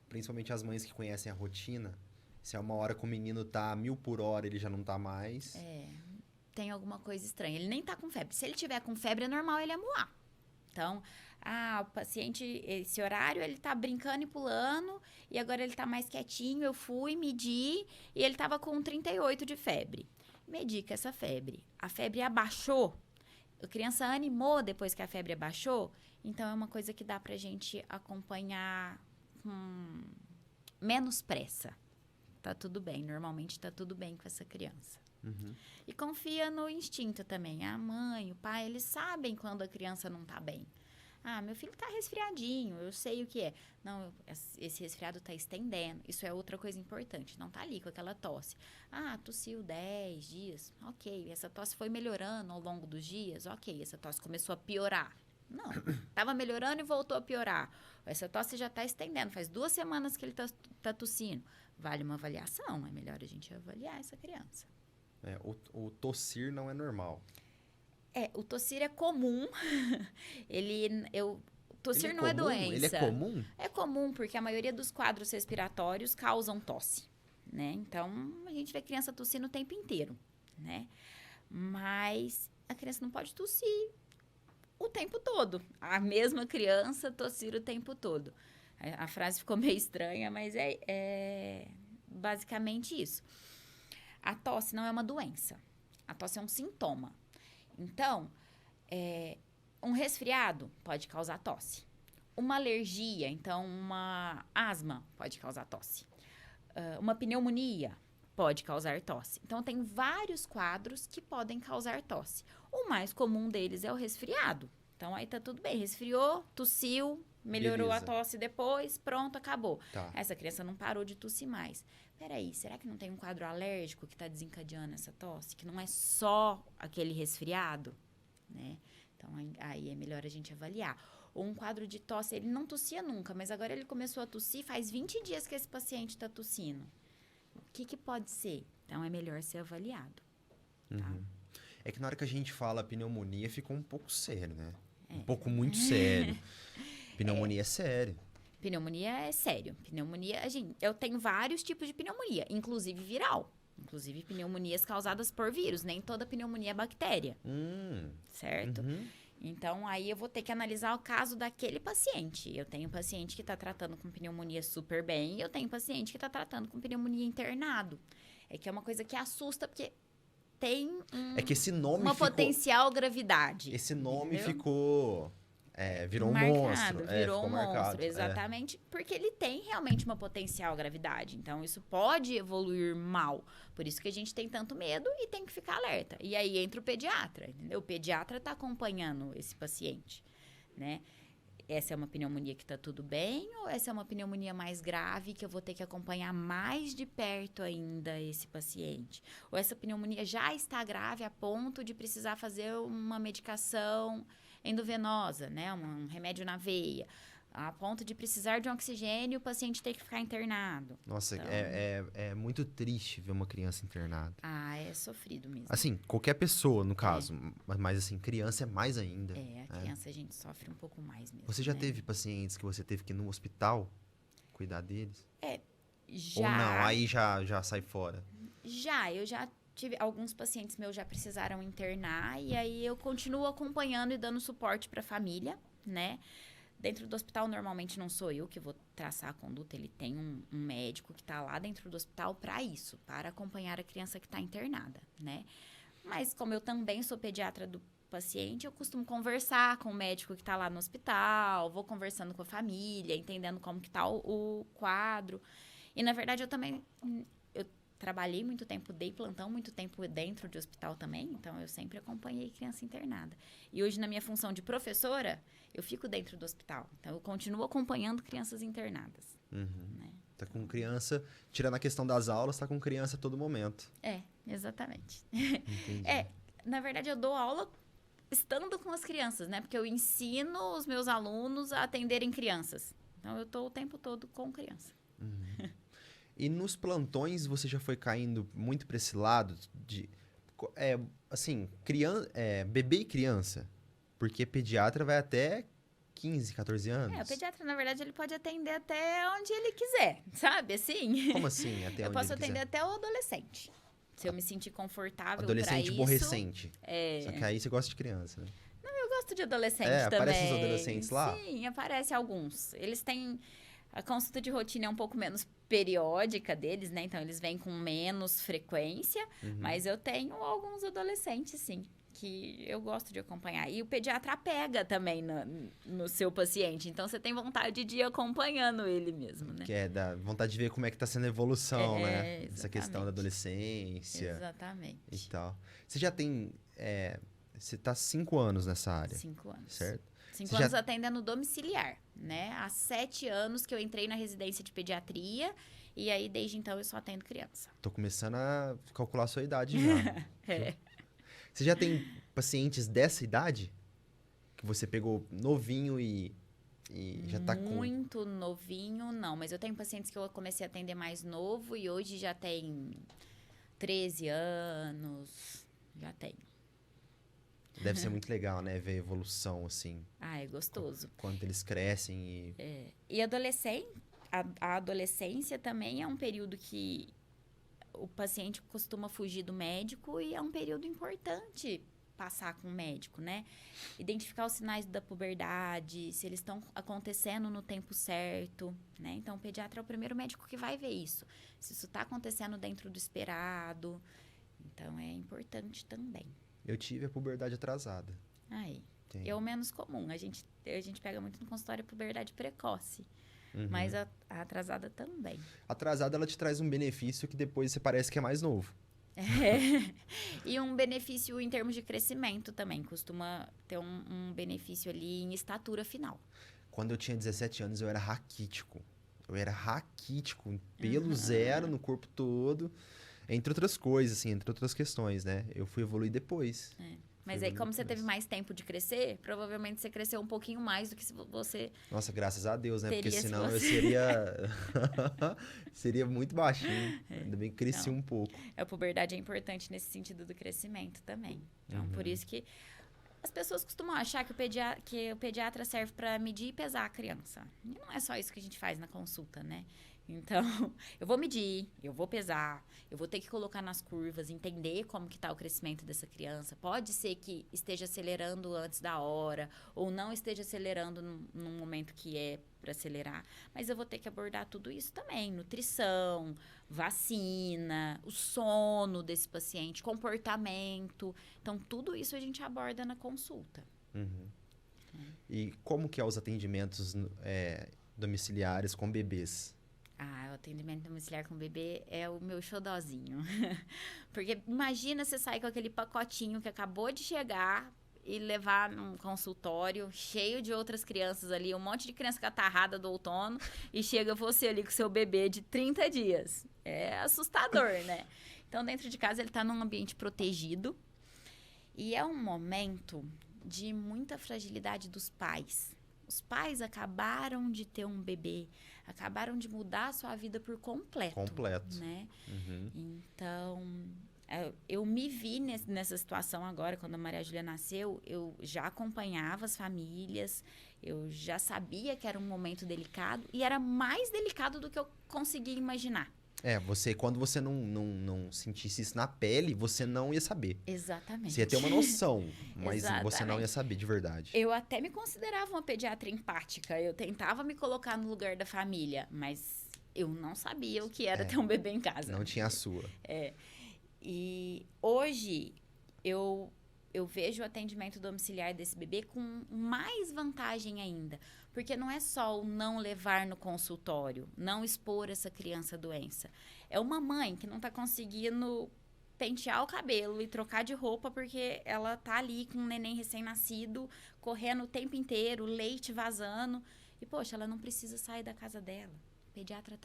S1: Principalmente as mães que conhecem a rotina. Se é uma hora que o menino tá a 1000 por hora, ele já não tá mais.
S2: Tem alguma coisa estranha. Ele nem tá com febre. Se ele tiver com febre, é normal ele amuar. Então, o paciente, esse horário, ele tá brincando e pulando, e agora ele tá mais quietinho, eu fui, medi, e ele tava com 38 de febre. Medica essa febre. A febre abaixou, a criança animou depois que a febre abaixou, então é uma coisa que dá pra gente acompanhar com menos pressa. Tá tudo bem, normalmente tá tudo bem com essa criança. E confia no instinto também. A mãe, o pai, eles sabem quando a criança não tá bem. Ah, meu filho tá resfriadinho, eu sei o que é. Não, esse resfriado tá estendendo. Isso é outra coisa importante. Não tá ali com aquela tosse. Ah, tossiu 10 dias. Ok. Essa tosse foi melhorando ao longo dos dias. Ok. Essa tosse começou a piorar. Não. Tava melhorando e voltou a piorar. Essa tosse já tá estendendo. Faz 2 semanas que ele tá tossindo. Vale uma avaliação. É melhor a gente avaliar essa criança.
S1: O tossir não é normal.
S2: O tossir é comum. Tossir não é
S1: comum?
S2: doença.
S1: Ele é comum?
S2: É comum, porque a maioria dos quadros respiratórios causam tosse, né? Então, a gente vê criança tossindo o tempo inteiro, né? Mas a criança não pode tossir o tempo todo. A mesma criança tossir o tempo todo. A frase ficou meio estranha, mas é basicamente isso. A tosse não é uma doença. A tosse é um sintoma. Então, um resfriado pode causar tosse. Uma alergia, então uma asma pode causar tosse. Uma pneumonia pode causar tosse. Então, tem vários quadros que podem causar tosse. O mais comum deles é o resfriado. Então, aí tá tudo bem. Resfriou, tossiu, melhorou
S1: Beleza.
S2: a tosse depois, pronto, acabou.
S1: Tá.
S2: Essa criança não parou de tossir mais. Peraí, será que não tem um quadro alérgico que está desencadeando essa tosse? Que não é só aquele resfriado, né? Então, aí é melhor a gente avaliar. Ou um quadro de tosse, ele não tossia nunca, mas agora ele começou a tossir, faz 20 dias que esse paciente está tossindo. O que pode ser? Então, é melhor ser avaliado. Tá?
S1: É que na hora que a gente fala pneumonia, ficou um pouco sério, né? Um pouco muito sério. Pneumonia é sério.
S2: Pneumonia é sério. Pneumonia, eu tenho vários tipos de pneumonia, inclusive viral. Inclusive pneumonias causadas por vírus. Nem toda pneumonia é bactéria. Certo? Então, aí eu vou ter que analisar o caso daquele paciente. Eu tenho paciente que está tratando com pneumonia super bem e eu tenho paciente que está tratando com pneumonia internado. É que é uma coisa que assusta, porque tem
S1: É que esse nome
S2: uma
S1: ficou...
S2: potencial gravidade.
S1: Esse nome
S2: entendeu?
S1: ficou... virou um
S2: Marcado,
S1: monstro.
S2: virou
S1: Ficou
S2: um
S1: marcado.
S2: monstro, exatamente, porque ele tem realmente uma potencial gravidade. Então, isso pode evoluir mal. Por isso que a gente tem tanto medo e tem que ficar alerta. E aí entra o pediatra, entendeu? O pediatra está acompanhando esse paciente, né? Essa é uma pneumonia que está tudo bem ou essa é uma pneumonia mais grave que eu vou ter que acompanhar mais de perto ainda esse paciente? Ou essa pneumonia já está grave a ponto de precisar fazer uma medicação endovenosa, né? Um remédio na veia, a ponto de precisar de um oxigênio e o paciente ter que ficar internado.
S1: Nossa,
S2: Então,
S1: é muito triste ver uma criança internada.
S2: é sofrido mesmo.
S1: Assim, qualquer pessoa, no caso. Mas, assim, criança é mais ainda.
S2: A criança a gente sofre um pouco mais mesmo.
S1: Você já
S2: né?
S1: teve pacientes que você teve que ir no hospital cuidar deles?
S2: Já,
S1: Ou não? Aí já sai fora.
S2: eu já tive... Alguns pacientes meus já precisaram internar e aí eu continuo acompanhando e dando suporte para a família, né? Dentro do hospital, normalmente não sou eu que vou traçar a conduta, ele tem um médico que está lá dentro do hospital para isso, para acompanhar a criança que está internada, né? Mas como eu também sou pediatra do paciente, eu costumo conversar com o médico que está lá no hospital, vou conversando com a família, entendendo como que está o quadro. E, na verdade, eu trabalhei muito tempo, dei plantão muito tempo dentro de hospital também, então eu sempre acompanhei criança internada. E hoje, na minha função de professora, eu fico dentro do hospital. Então, eu continuo acompanhando crianças internadas. Né?
S1: Tá com criança, tirando a questão das aulas, tá com criança a todo momento.
S2: Exatamente.
S1: Entendi.
S2: Na verdade, eu dou aula estando com as crianças, né? Porque eu ensino os meus alunos a atenderem crianças. Então, eu estou o tempo todo com criança.
S1: E nos plantões, você já foi caindo muito para esse lado de... assim, bebê e criança. Porque pediatra vai até 15, 14 anos.
S2: O pediatra, na verdade, ele pode atender até onde ele quiser, sabe? Assim.
S1: Como assim? Até
S2: eu
S1: onde
S2: posso
S1: ele
S2: atender
S1: quiser?
S2: até o adolescente. Se eu me sentir confortável
S1: Adolescente
S2: pra
S1: aborrecente.
S2: isso.
S1: Só que aí você gosta de criança, né?
S2: Eu gosto de adolescente também.
S1: Aparecem os adolescentes lá?
S2: Sim, aparece alguns. Eles têm... A consulta de rotina é um pouco menos periódica deles, né? Então, eles vêm com menos frequência. Mas eu tenho alguns adolescentes, sim, que eu gosto de acompanhar. E o pediatra pega também no seu paciente. Então, você tem vontade de ir acompanhando ele mesmo, né?
S1: Que é da vontade de ver como é que tá sendo a evolução, né? Essa questão da
S2: exatamente.
S1: adolescência
S2: Exatamente.
S1: e tal. Você já tem... você tá 5 anos nessa área,
S2: 5 anos.
S1: certo?
S2: 5 anos atendendo domiciliar, né? Há 7 anos que eu entrei na residência de pediatria e aí, desde então, eu só atendo criança.
S1: Tô começando a calcular a sua idade já.
S2: É.
S1: Você já tem pacientes dessa idade? Que você pegou novinho e já tá com...
S2: Muito novinho, não. Mas eu tenho pacientes que eu comecei a atender mais novo e hoje já tem 13 anos. Já tem.
S1: Deve ser muito legal, né? Ver a evolução, assim.
S2: Ah, é gostoso.
S1: Quando eles crescem e...
S2: E a adolescência também é um período que o paciente costuma fugir do médico e é um período importante passar com o médico, né? Identificar os sinais da puberdade, se eles estão acontecendo no tempo certo, né? Então, o pediatra é o primeiro médico que vai ver isso. Se isso está acontecendo dentro do esperado. Então, é importante também.
S1: Eu tive a puberdade atrasada.
S2: Aí.
S1: Tem.
S2: É o menos comum. A gente pega muito no consultório a puberdade precoce.
S1: Uhum.
S2: Mas a atrasada também.
S1: Atrasada, ela te traz um benefício que depois você parece que é mais novo.
S2: E um benefício em termos de crescimento também. Costuma ter um benefício ali em estatura final.
S1: Quando eu tinha 17 anos, eu era raquítico. Pelo zero no corpo todo. Entre outras coisas, assim, entre outras questões, né? Eu fui evoluir depois.
S2: Mas aí, como você teve mais tempo de crescer, provavelmente você cresceu um pouquinho mais do que se você...
S1: Nossa, graças a Deus, né? Porque
S2: teria se
S1: senão eu
S2: você-
S1: seria... seria muito baixinho. Ainda bem que cresci um pouco.
S2: A puberdade é importante nesse sentido do crescimento também. Então, por isso que as pessoas costumam achar que o pediatra serve para medir e pesar a criança. E não é só isso que a gente faz na consulta, né? Então, eu vou medir, eu vou pesar, eu vou ter que colocar nas curvas, entender como que está o crescimento dessa criança. Pode ser que esteja acelerando antes da hora, ou não esteja acelerando num momento que é para acelerar. Mas eu vou ter que abordar tudo isso também. Nutrição, vacina, o sono desse paciente, comportamento. Então, tudo isso a gente aborda na consulta.
S1: E como que é os atendimentos domiciliares com bebês?
S2: Ah, o atendimento domiciliar com bebê é o meu xodózinho. Porque imagina você sair com aquele pacotinho que acabou de chegar e levar num consultório cheio de outras crianças ali, um monte de criança catarrada do outono, e chega você ali com seu bebê de 30 dias. É assustador, né? Então, dentro de casa, ele tá num ambiente protegido. E é um momento de muita fragilidade dos pais. Os pais acabaram de ter um bebê, acabaram de mudar a sua vida por completo. Né? Então, eu me vi nessa situação agora, quando a Maria Júlia nasceu, eu já acompanhava as famílias, eu já sabia que era um momento delicado, e era mais delicado do que eu conseguia imaginar.
S1: Quando você não sentisse isso na pele, você não ia saber.
S2: Exatamente.
S1: Você ia ter uma noção, mas você não ia saber de verdade.
S2: Eu até me considerava uma pediatra empática. Eu tentava me colocar no lugar da família, mas eu não sabia o que era ter um bebê em casa.
S1: Não tinha a sua.
S2: E hoje eu vejo o atendimento domiciliar desse bebê com mais vantagem ainda. Porque não é só o não levar no consultório, não expor essa criança à doença. É uma mãe que não está conseguindo pentear o cabelo e trocar de roupa porque ela tá ali com um neném recém-nascido, correndo o tempo inteiro, leite vazando. E, poxa, ela não precisa sair da casa dela. O pediatra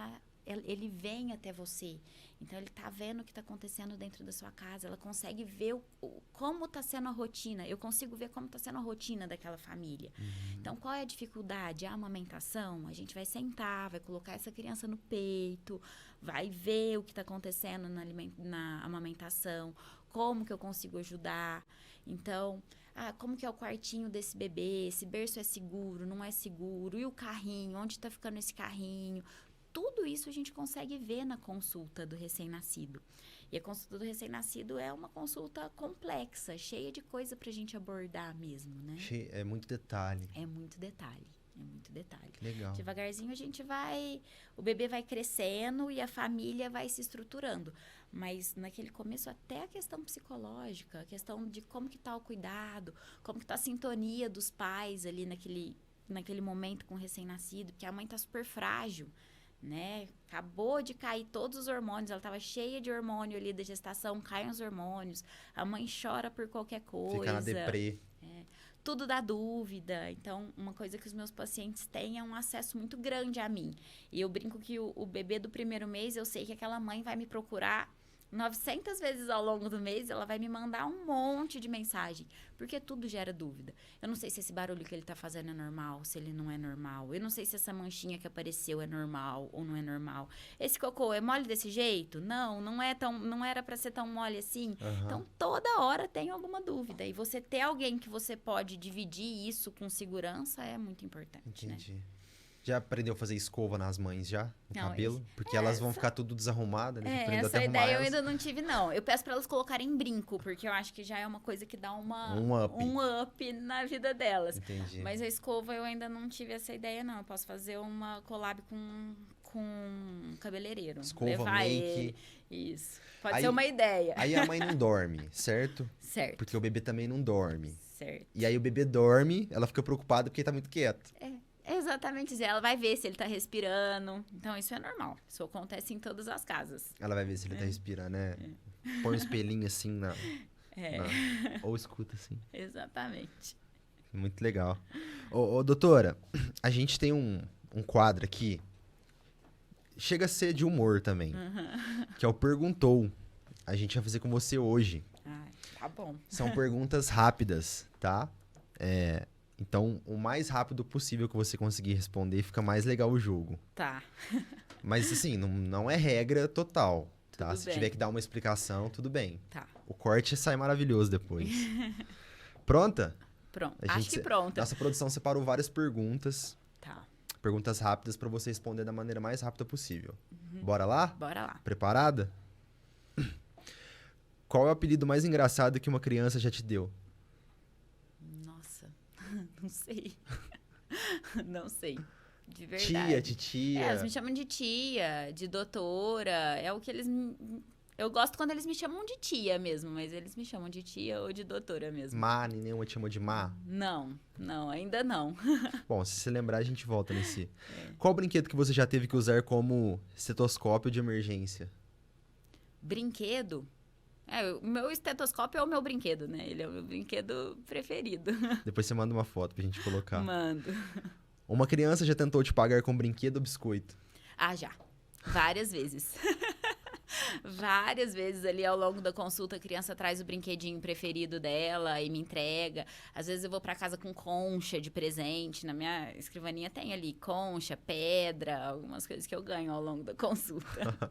S2: ele vem até você. Então, ele tá vendo o que tá acontecendo dentro da sua casa. Ela consegue ver como tá sendo a rotina. Eu consigo ver como tá sendo a rotina daquela família. Então, qual é a dificuldade? A amamentação? A gente vai sentar, vai colocar essa criança no peito, vai ver o que tá acontecendo na amamentação, como que eu consigo ajudar. Então, como que é o quartinho desse bebê? Esse berço é seguro, não é seguro? E o carrinho? Onde tá ficando esse carrinho? Tudo isso a gente consegue ver na consulta do recém-nascido. E a consulta do recém-nascido é uma consulta complexa, cheia de coisa pra gente abordar mesmo, né?
S1: É muito detalhe.
S2: É muito detalhe.
S1: Que legal.
S2: Devagarzinho o bebê vai crescendo e a família vai se estruturando. Mas naquele começo até a questão psicológica, a questão de como que tá o cuidado, como que tá a sintonia dos pais ali naquele momento com o recém-nascido, porque a mãe tá super frágil, né? Acabou de cair todos os hormônios, ela estava cheia de hormônio ali da gestação, caem os hormônios, a mãe chora por qualquer coisa.
S1: Fica na deprê.
S2: tudo dá dúvida. Então, uma coisa que os meus pacientes têm é um acesso muito grande a mim. E eu brinco que o bebê do primeiro mês, eu sei que aquela mãe vai me procurar 900 vezes ao longo do mês, ela vai me mandar um monte de mensagem, porque tudo gera dúvida. Eu não sei se esse barulho que ele tá fazendo é normal, se ele não é normal. Eu não sei se essa manchinha que apareceu é normal ou não é normal. Esse cocô é mole desse jeito? Não, não era pra ser tão mole assim.
S1: Aham.
S2: Então, toda hora tem alguma dúvida. E você ter alguém que você pode dividir isso com segurança é muito importante, né?
S1: Entendi. Já aprendeu a fazer escova nas mães já? No
S2: Não,
S1: cabelo? Porque elas vão ficar tudo desarrumadas, né? Aprendeu até
S2: Essa
S1: arrumar
S2: ideia eu
S1: elas.
S2: ainda não tive, não. Eu peço pra elas colocarem brinco, porque eu acho que já é uma coisa que dá
S1: Um up.
S2: um up na vida delas.
S1: Entendi.
S2: Mas a escova eu ainda não tive essa ideia, não. Eu posso fazer uma collab com um cabeleireiro.
S1: Escova,
S2: levar
S1: make.
S2: ele. Isso. Pode
S1: Aí-
S2: ser uma ideia.
S1: Aí a mãe não dorme, certo?
S2: Certo,
S1: Porque o bebê também não dorme.
S2: certo.
S1: E aí o bebê dorme, ela fica preocupada porque ele tá muito quieto.
S2: É exatamente isso. Ela vai ver se ele tá respirando. Então, isso é normal. Isso acontece em todas as casas.
S1: Ela vai ver se ele tá respirando, né? Põe um espelhinho assim na...
S2: É,
S1: Ou escuta assim.
S2: exatamente.
S1: Muito legal. Ô, doutora, a gente tem um quadro aqui, chega a ser de humor também, que é o Perguntou. A gente vai fazer com você hoje.
S2: Ah, tá bom.
S1: São perguntas rápidas, tá? Então, o mais rápido possível que você conseguir responder, fica mais legal o jogo.
S2: Tá.
S1: Mas, assim, não é regra total, tá?
S2: Tudo
S1: Se
S2: bem.
S1: tiver que dar uma explicação, tudo bem.
S2: Tá.
S1: O corte sai maravilhoso depois. Pronta?
S2: Pronto.
S1: A
S2: Acho
S1: gente
S2: que pronta.
S1: Nossa produção separou várias perguntas.
S2: Tá.
S1: Perguntas rápidas pra você responder da maneira mais rápida possível. Bora lá?
S2: Bora lá.
S1: Preparada? Qual é o apelido mais engraçado que uma criança já te deu?
S2: Nossa. Não sei. Não sei. De verdade.
S1: Tia, titia.
S2: Elas me chamam de tia, de doutora. É o que eles... Eu gosto quando eles me chamam de tia mesmo, mas eles me chamam de tia ou de doutora mesmo.
S1: Má, nenhuma te chamou de má?
S2: Não, ainda não.
S1: Bom, se você lembrar, a gente volta nesse. Qual brinquedo que você já teve que usar como estetoscópio de emergência?
S2: Brinquedo? O meu estetoscópio é o meu brinquedo, né? Ele é o meu brinquedo preferido.
S1: Depois você manda uma foto pra gente colocar.
S2: Mando.
S1: Uma criança já tentou te pagar com brinquedo ou biscoito?
S2: Ah, já. Várias vezes. Várias vezes ali ao longo da consulta, a criança traz o brinquedinho preferido dela e me entrega. Às vezes eu vou pra casa com concha de presente. Na minha escrivaninha tem ali concha, pedra, algumas coisas que eu ganho ao longo da consulta.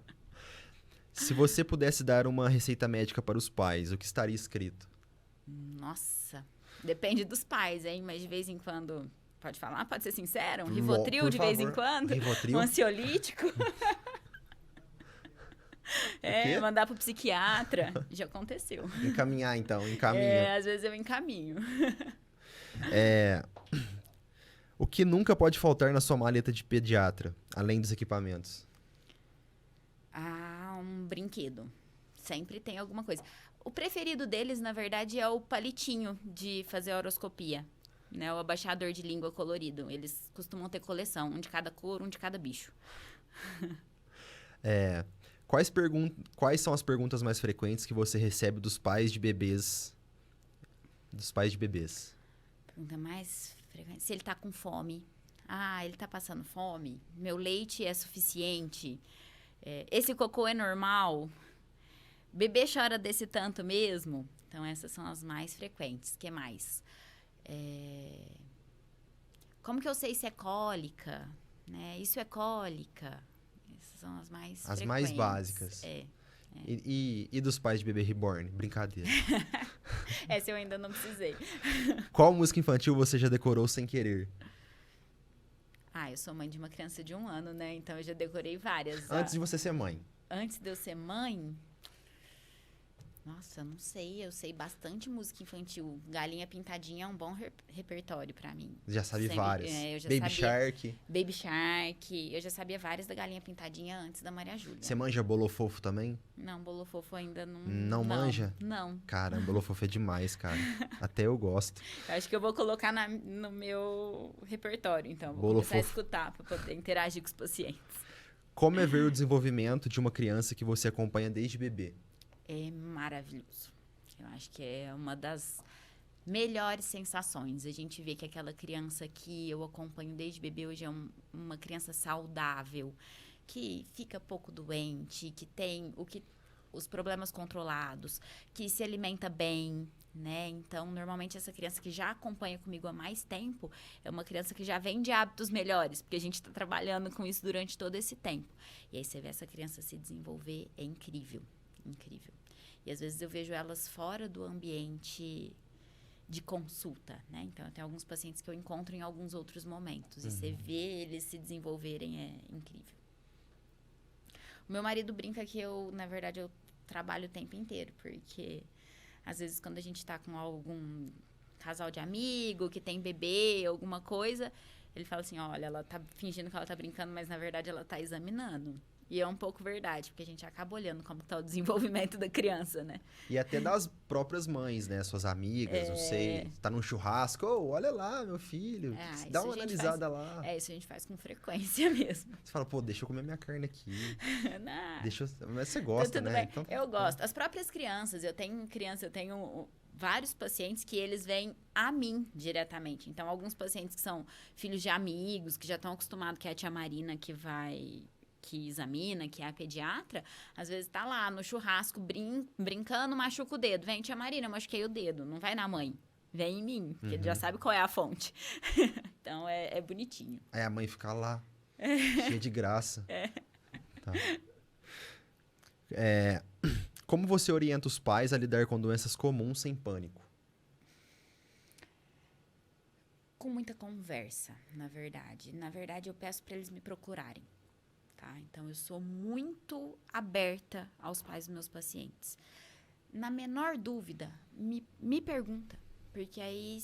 S1: Se você pudesse dar uma receita médica para os pais, o que estaria escrito?
S2: Nossa, depende dos pais, hein? Mas de vez em quando... Pode falar? Pode ser sincero? Um
S1: Por
S2: Rivotril de vez em
S1: favor.
S2: quando?
S1: Rivotril?
S2: Um ansiolítico?
S1: quê?
S2: Mandar pro psiquiatra. Já aconteceu.
S1: Encaminhar, então. Encaminha.
S2: Às vezes eu encaminho.
S1: O que nunca pode faltar na sua maleta de pediatra, além dos equipamentos?
S2: Ah, um brinquedo. Sempre tem alguma coisa. O preferido deles, na verdade, é o palitinho de fazer horoscopia. Né? O abaixador de língua colorido. Eles costumam ter coleção. Um de cada cor, um de cada bicho.
S1: Quais são as perguntas mais frequentes que você recebe dos pais de bebês? Dos pais de bebês.
S2: Pergunta mais frequente. Se ele tá com fome. Ah, ele tá passando fome? Meu leite é suficiente? Esse cocô é normal? Bebê chora desse tanto mesmo? Então, essas são as mais frequentes. O que mais? Como que eu sei se é cólica? Né? Isso é cólica? Essas são as mais frequentes.
S1: As mais básicas. E dos pais de bebê reborn? Brincadeira.
S2: Essa eu ainda não precisei.
S1: Qual música infantil você já decorou sem querer?
S2: Ah, eu sou mãe de uma criança de 1 ano, né? Então eu já decorei várias.
S1: Antes de você ser mãe.
S2: Antes de eu ser mãe... Nossa, eu não sei. Eu sei bastante música infantil. Galinha Pintadinha é um bom repertório pra mim.
S1: Já sabe
S2: Sempre-
S1: várias.
S2: eu já
S1: Baby
S2: sabia.
S1: Shark.
S2: Baby Shark. Eu já sabia várias da Galinha Pintadinha antes da Maria Júlia.
S1: Você manja Bolo Fofo também?
S2: Não, Bolo Fofo ainda não...
S1: Não manja?
S2: Não.
S1: Caramba, Bolo Fofo é demais, cara. Até eu gosto.
S2: Eu acho que eu vou colocar no meu repertório, então. Vou
S1: Bolo
S2: começar a
S1: Fofo.
S2: escutar pra poder interagir com os pacientes.
S1: Como é ver o desenvolvimento de uma criança que você acompanha desde bebê?
S2: É maravilhoso. Eu acho que é uma das melhores sensações. A gente vê que aquela criança que eu acompanho desde bebê hoje é uma criança saudável, que fica pouco doente, que tem os problemas controlados, que se alimenta bem, né? Então, normalmente essa criança que já acompanha comigo há mais tempo é uma criança que já vem de hábitos melhores, porque a gente está trabalhando com isso durante todo esse tempo. E aí você vê essa criança se desenvolver, é incrível, incrível. E às vezes eu vejo elas fora do ambiente de consulta, né? Então, eu tenho alguns pacientes que eu encontro em alguns outros momentos. E você vê eles se desenvolverem, é incrível. O meu marido brinca que na verdade, eu trabalho o tempo inteiro, porque às vezes quando a gente tá com algum casal de amigo, que tem bebê, alguma coisa, ele fala assim, olha, ela tá fingindo que ela tá brincando, mas na verdade ela tá examinando. E é um pouco verdade, porque a gente acaba olhando como tá o desenvolvimento da criança, né?
S1: E até das próprias mães, né? Suas amigas, não sei. Tá num churrasco, olha lá, meu filho. Dá uma analisada lá.
S2: Isso a gente faz com frequência mesmo.
S1: Você fala, pô, deixa eu comer minha carne aqui.
S2: Não.
S1: Mas você gosta,
S2: tudo
S1: né?
S2: Bem. Então, eu gosto. As próprias crianças, eu tenho vários pacientes que eles vêm a mim diretamente. Então, alguns pacientes que são filhos de amigos, que já estão acostumados, que é a tia Marina que examina, que é a pediatra, às vezes tá lá no churrasco brincando, machuca o dedo. Vem, tia Marina, eu machuquei o dedo. Não vai na mãe, vem em mim, porque ele já sabe qual é a fonte. Então, é bonitinho.
S1: Aí a mãe fica lá, cheia de graça. Tá. Como você orienta os pais a lidar com doenças comuns sem pânico?
S2: Com muita conversa, na verdade. Na verdade, eu peço para eles me procurarem. Tá? Então, eu sou muito aberta aos pais dos meus pacientes. Na menor dúvida, me pergunta. Porque aí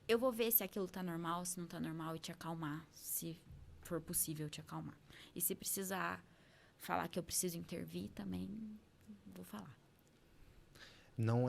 S2: eu vou ver se aquilo tá normal, se não tá normal, e te acalmar. Se for possível, te acalmar. E se precisar falar que eu preciso intervir, também vou falar.
S1: Não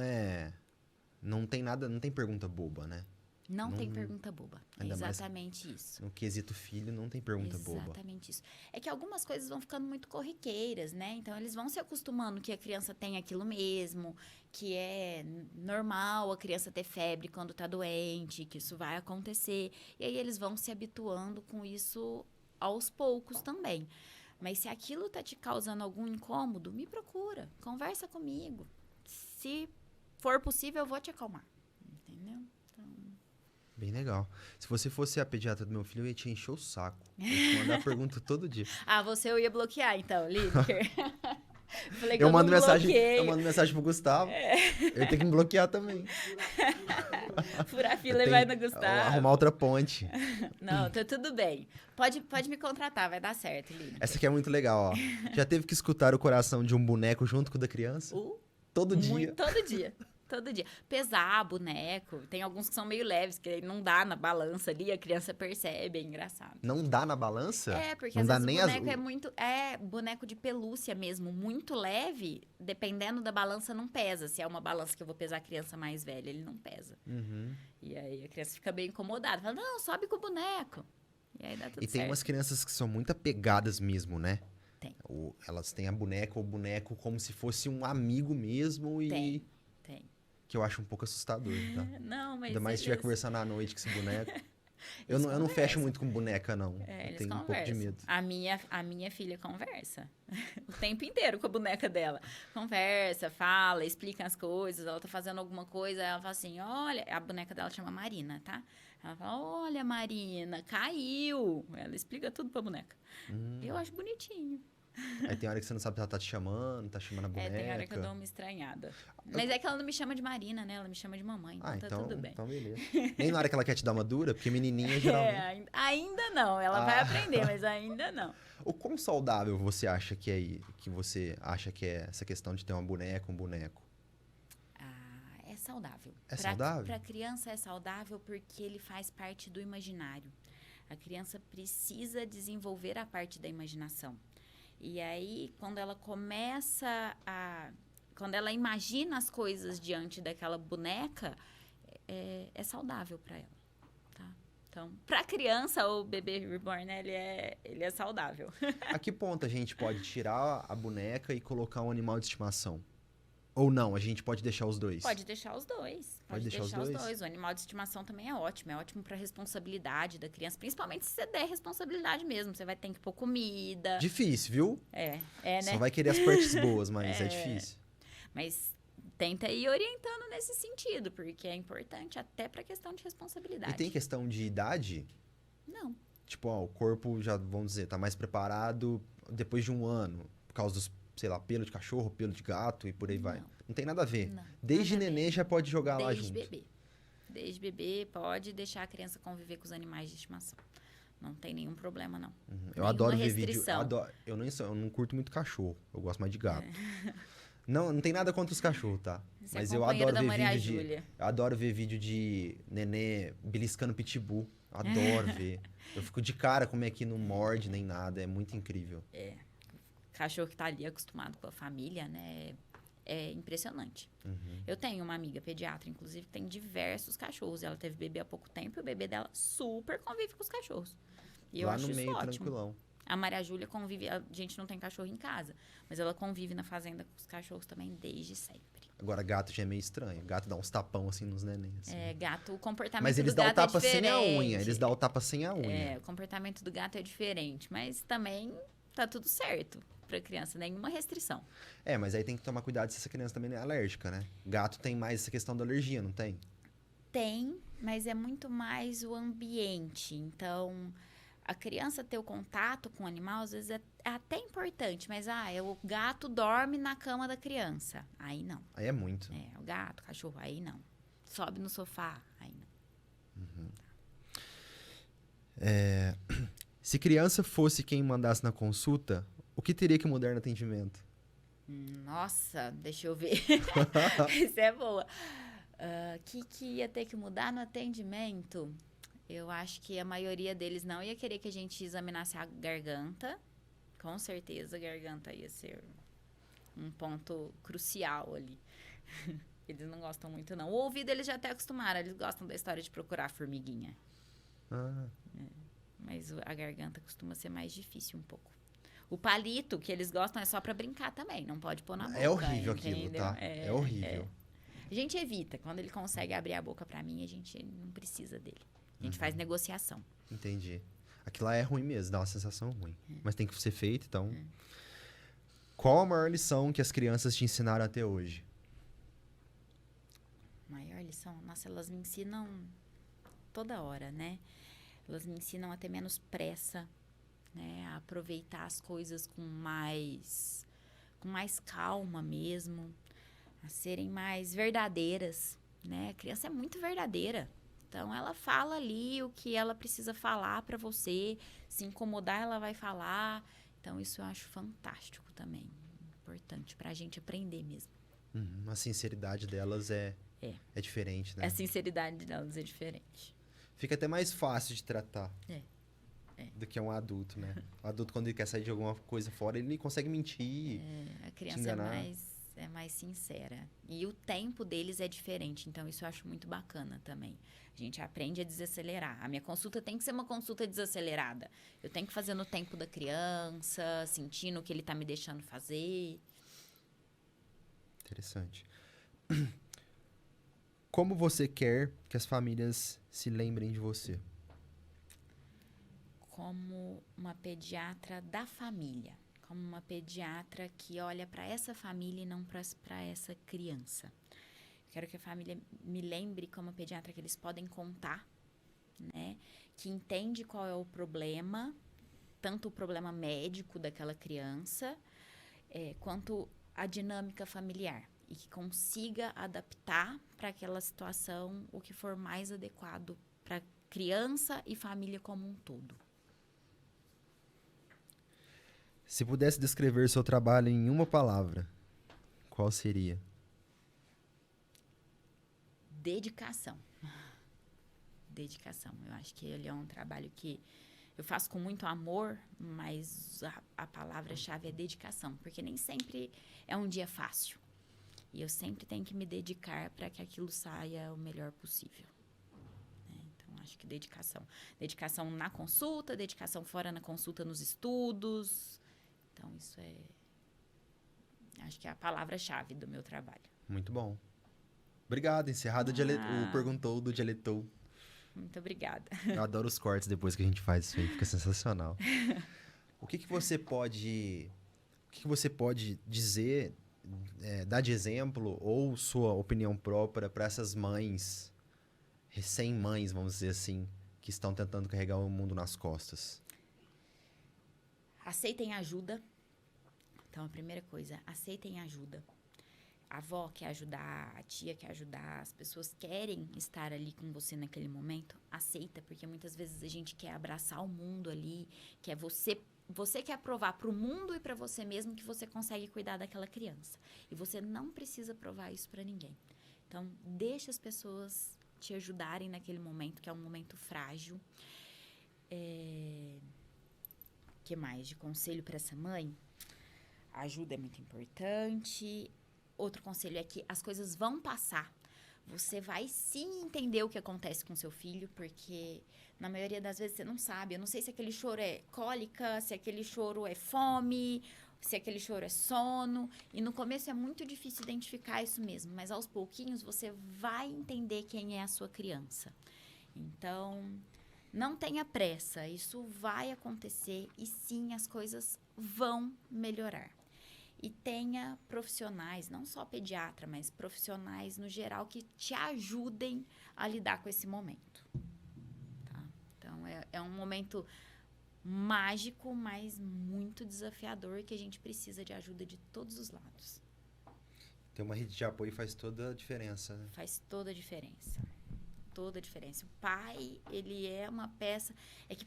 S1: tem nada, não tem pergunta boba, né?
S2: Não tem pergunta boba. É exatamente isso.
S1: No quesito filho, não tem pergunta boba.
S2: Exatamente isso. É que algumas coisas vão ficando muito corriqueiras, né? Então, eles vão se acostumando que a criança tem aquilo mesmo, que é normal a criança ter febre quando tá doente, que isso vai acontecer. E aí, eles vão se habituando com isso aos poucos também. Mas se aquilo tá te causando algum incômodo, me procura, conversa comigo. Se for possível, eu vou te acalmar. Entendeu?
S1: Bem legal. Se você fosse a pediatra do meu filho, eu ia te encher o saco. Eu ia te mandar pergunta todo dia.
S2: Você eu ia bloquear, então, Lineker.
S1: Eu mando mensagem pro Gustavo. Ele tem que me bloquear também.
S2: Furar a fila e vai no Gustavo.
S1: Arrumar outra ponte.
S2: Não, tá tudo bem. Pode me contratar, vai dar certo, Lineker.
S1: Essa aqui é muito legal, ó. Já teve que escutar o coração de um boneco junto com o da criança? Todo dia.
S2: Todo dia. Todo dia. Pesar boneco. Tem alguns que são meio leves, que não dá na balança ali, a criança percebe, é engraçado.
S1: Não dá na balança?
S2: Porque às vezes o boneco é muito... boneco de pelúcia mesmo, muito leve, dependendo da balança, não pesa. Se é uma balança que eu vou pesar a criança mais velha, ele não pesa. E aí a criança fica bem incomodada. Fala, não, sobe com o boneco. E aí dá tudo certo.
S1: E tem umas crianças que são muito apegadas mesmo, né?
S2: Tem.
S1: Elas têm a boneca ou o boneco como se fosse um amigo mesmo e...
S2: Tem.
S1: Que eu acho um pouco assustador, tá?
S2: Não, mas...
S1: Ainda mais se estiver conversando à noite com esse boneco. Eu não fecho muito com boneca, não. Eu tenho um pouco de medo.
S2: A minha filha conversa. O tempo inteiro com a boneca dela. Conversa, fala, explica as coisas. Ela tá fazendo alguma coisa, ela fala assim, olha... A boneca dela chama Marina, tá? Ela fala, olha, Marina, caiu. Ela explica tudo pra boneca. Eu acho bonitinho.
S1: Aí tem hora que você não sabe se ela tá te chamando, tá chamando a boneca.
S2: Tem hora que eu dou uma estranhada. Mas é que ela não me chama de Marina, né? Ela me chama de mamãe, então tá tudo bem.
S1: Então beleza. Nem na hora que ela quer te dar uma dura, porque menininha geralmente...
S2: Ainda não. Ela vai aprender, mas ainda não.
S1: O quão saudável você acha que é essa questão de ter uma boneca, um boneco?
S2: É saudável.
S1: Saudável?
S2: Pra criança é saudável porque ele faz parte do imaginário. A criança precisa desenvolver a parte da imaginação. E aí, quando ela quando ela imagina as coisas diante daquela boneca, é saudável para ela, tá? Então, para criança, o bebê reborn, né, ele é saudável.
S1: A que ponto a gente pode tirar a boneca e colocar um animal de estimação? Ou não, a gente pode deixar os dois?
S2: Pode deixar os dois.
S1: Pode deixar os dois?
S2: O animal de estimação também é ótimo. É ótimo para responsabilidade da criança, principalmente se você der responsabilidade mesmo. Você vai ter que pôr comida.
S1: Difícil, viu?
S2: Né?
S1: Só vai querer as partes boas, mas é difícil.
S2: Mas tenta ir orientando nesse sentido, porque é importante até para questão de responsabilidade.
S1: E tem questão de idade?
S2: Não.
S1: Tipo, ó, o corpo já, vamos dizer, tá mais preparado depois de um ano, por causa dos, sei lá, pelo de cachorro, pelo de gato e por aí vai. Não tem nada a ver.
S2: Não,
S1: Desde
S2: nada a ver.
S1: nenê já pode jogar lá
S2: Desde
S1: junto.
S2: bebê. Desde bebê pode deixar a criança conviver com os animais de estimação. Não tem nenhum problema, não.
S1: Eu
S2: Nenhuma
S1: adoro ver vídeo.
S2: restrição.
S1: Eu não curto muito cachorro. Eu gosto mais de gato. Não tem nada contra os cachorros, tá?
S2: Você
S1: Mas
S2: é
S1: eu
S2: companheiro
S1: adoro
S2: da
S1: ver
S2: Maria
S1: vídeo de.
S2: Júlia.
S1: Eu adoro ver vídeo de nenê beliscando pitbull. Adoro ver. Eu fico de cara como é que não morde nem nada. É muito incrível.
S2: Cachorro que tá ali acostumado com a família, né? É impressionante. Eu tenho uma amiga pediatra, inclusive, que tem diversos cachorros. Ela teve bebê há pouco tempo e o bebê dela super convive com os cachorros. E eu
S1: Lá
S2: acho
S1: no
S2: isso
S1: meio,
S2: ótimo.
S1: tranquilão.
S2: A Maria Júlia convive... A gente não tem cachorro em casa, mas ela convive na fazenda com os cachorros também desde sempre.
S1: Agora, gato já é meio estranho. Gato dá uns tapão assim nos nenéns. Assim.
S2: Gato, o comportamento
S1: Mas eles
S2: do
S1: dão o
S2: gato é
S1: tapa sem a
S2: diferente.
S1: unha. Eles dão o tapa sem a unha.
S2: O comportamento do gato é diferente, mas também tá tudo certo pra criança, nenhuma restrição.
S1: Mas aí tem que tomar cuidado se essa criança também é alérgica, né? Gato tem mais essa questão da alergia, não tem?
S2: Tem, mas é muito mais o ambiente. Então, a criança ter o contato com o animal, às vezes é até importante, mas o gato dorme na cama da criança. Aí não.
S1: Aí é muito.
S2: O gato, o cachorro, aí não. Sobe no sofá, aí não.
S1: Se criança fosse quem mandasse na consulta, o que teria que mudar no atendimento?
S2: Nossa, deixa eu ver. Isso é boa. O que ia ter que mudar no atendimento? Eu acho que a maioria deles não ia querer que a gente examinasse a garganta. Com certeza a garganta ia ser um ponto crucial ali. Eles não gostam muito, não. O ouvido eles já até acostumaram. Eles gostam da história de procurar a formiguinha. Mas a garganta costuma ser mais difícil um pouco. O palito, que eles gostam, é só pra brincar também. Não pode pôr na boca.
S1: É horrível aquilo,
S2: entendeu?
S1: tá? É horrível.
S2: A gente evita. Quando ele consegue abrir a boca pra mim, a gente não precisa dele. A gente faz negociação.
S1: Entendi. Aquilo lá é ruim mesmo, dá uma sensação ruim. Mas tem que ser feito, então. Qual a maior lição que as crianças te ensinaram até hoje?
S2: Maior lição? Nossa, elas me ensinam toda hora, né? Elas me ensinam a ter menos pressa, né? A aproveitar as coisas com mais calma mesmo. A serem mais verdadeiras, né? A criança é muito verdadeira. Então, ela fala ali o que ela precisa falar pra você. Se incomodar, ela vai falar. Então, isso eu acho fantástico também. Importante pra gente aprender mesmo.
S1: A sinceridade delas é diferente, né?
S2: A sinceridade delas é diferente.
S1: Fica até mais fácil de tratar do que um adulto, né? O adulto, quando ele quer sair de alguma coisa fora, ele consegue mentir,
S2: A criança
S1: enganar.
S2: é mais sincera. E o tempo deles é diferente. Então, isso eu acho muito bacana também. A gente aprende a desacelerar. A minha consulta tem que ser uma consulta desacelerada. Eu tenho que fazer no tempo da criança, sentindo o que ele tá me deixando fazer.
S1: Interessante. Como você quer que as famílias se lembrem de você?
S2: Como uma pediatra da família. Como uma pediatra que olha para essa família e não para essa criança. Quero que a família me lembre como pediatra que eles podem contar, né? Que entende qual é o problema, tanto o problema médico daquela criança, quanto a dinâmica familiar. E que consiga adaptar para aquela situação o que for mais adequado para criança e família como um todo.
S1: Se pudesse descrever seu trabalho em uma palavra, qual seria?
S2: Dedicação. Dedicação. Eu acho que ele é um trabalho que eu faço com muito amor, mas a palavra-chave é dedicação, porque nem sempre é um dia fácil. E eu sempre tenho que me dedicar para que aquilo saia o melhor possível. Então, acho que dedicação. Dedicação na consulta, dedicação fora na consulta, nos estudos. Então, isso Acho que é a palavra-chave do meu trabalho.
S1: Muito bom. Obrigado. Encerrado o Perguntou do Dialetou.
S2: Muito obrigada.
S1: Eu adoro os cortes depois que a gente faz isso aí. Fica sensacional. O que você pode dizer, dar de exemplo ou sua opinião própria para essas mães, recém-mães, vamos dizer assim, que estão tentando carregar o mundo nas costas?
S2: Aceitem ajuda. Então, a primeira coisa, aceitem ajuda. A avó quer ajudar, a tia quer ajudar, as pessoas querem estar ali com você naquele momento. Aceita, porque muitas vezes a gente quer abraçar o mundo ali, quer você quer provar para o mundo e para você mesmo que você consegue cuidar daquela criança. E você não precisa provar isso para ninguém. Então, deixa as pessoas te ajudarem naquele momento, que é um momento frágil. Que mais de conselho para essa mãe? A ajuda é muito importante. Outro conselho é que as coisas vão passar. Você vai sim entender o que acontece com seu filho, porque na maioria das vezes você não sabe. Eu não sei se aquele choro é cólica, se aquele choro é fome, se aquele choro é sono. E no começo é muito difícil identificar isso mesmo, mas aos pouquinhos você vai entender quem é a sua criança. Então, não tenha pressa, isso vai acontecer e sim, as coisas vão melhorar. E tenha profissionais, não só pediatra, mas profissionais no geral que te ajudem a lidar com esse momento. Tá? Então, é um momento mágico, mas muito desafiador, que a gente precisa de ajuda de todos os lados.
S1: Ter uma rede de apoio faz toda a diferença, né?
S2: Faz toda a diferença. Toda a diferença. O pai, ele é uma peça... É que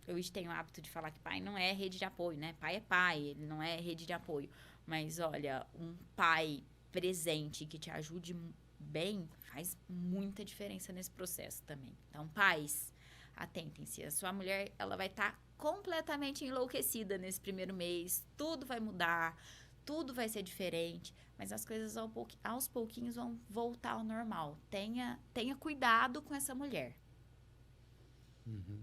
S2: eu tenho o hábito de falar que pai não é rede de apoio, né? Pai é pai, ele não é rede de apoio. Mas, olha, um pai presente que te ajude bem faz muita diferença nesse processo também. Então, pais, atentem-se. A sua mulher, ela vai estar completamente enlouquecida nesse primeiro mês. Tudo vai mudar, tudo vai ser diferente. Mas as coisas aos pouquinhos vão voltar ao normal. Tenha cuidado com essa mulher.
S1: Uhum.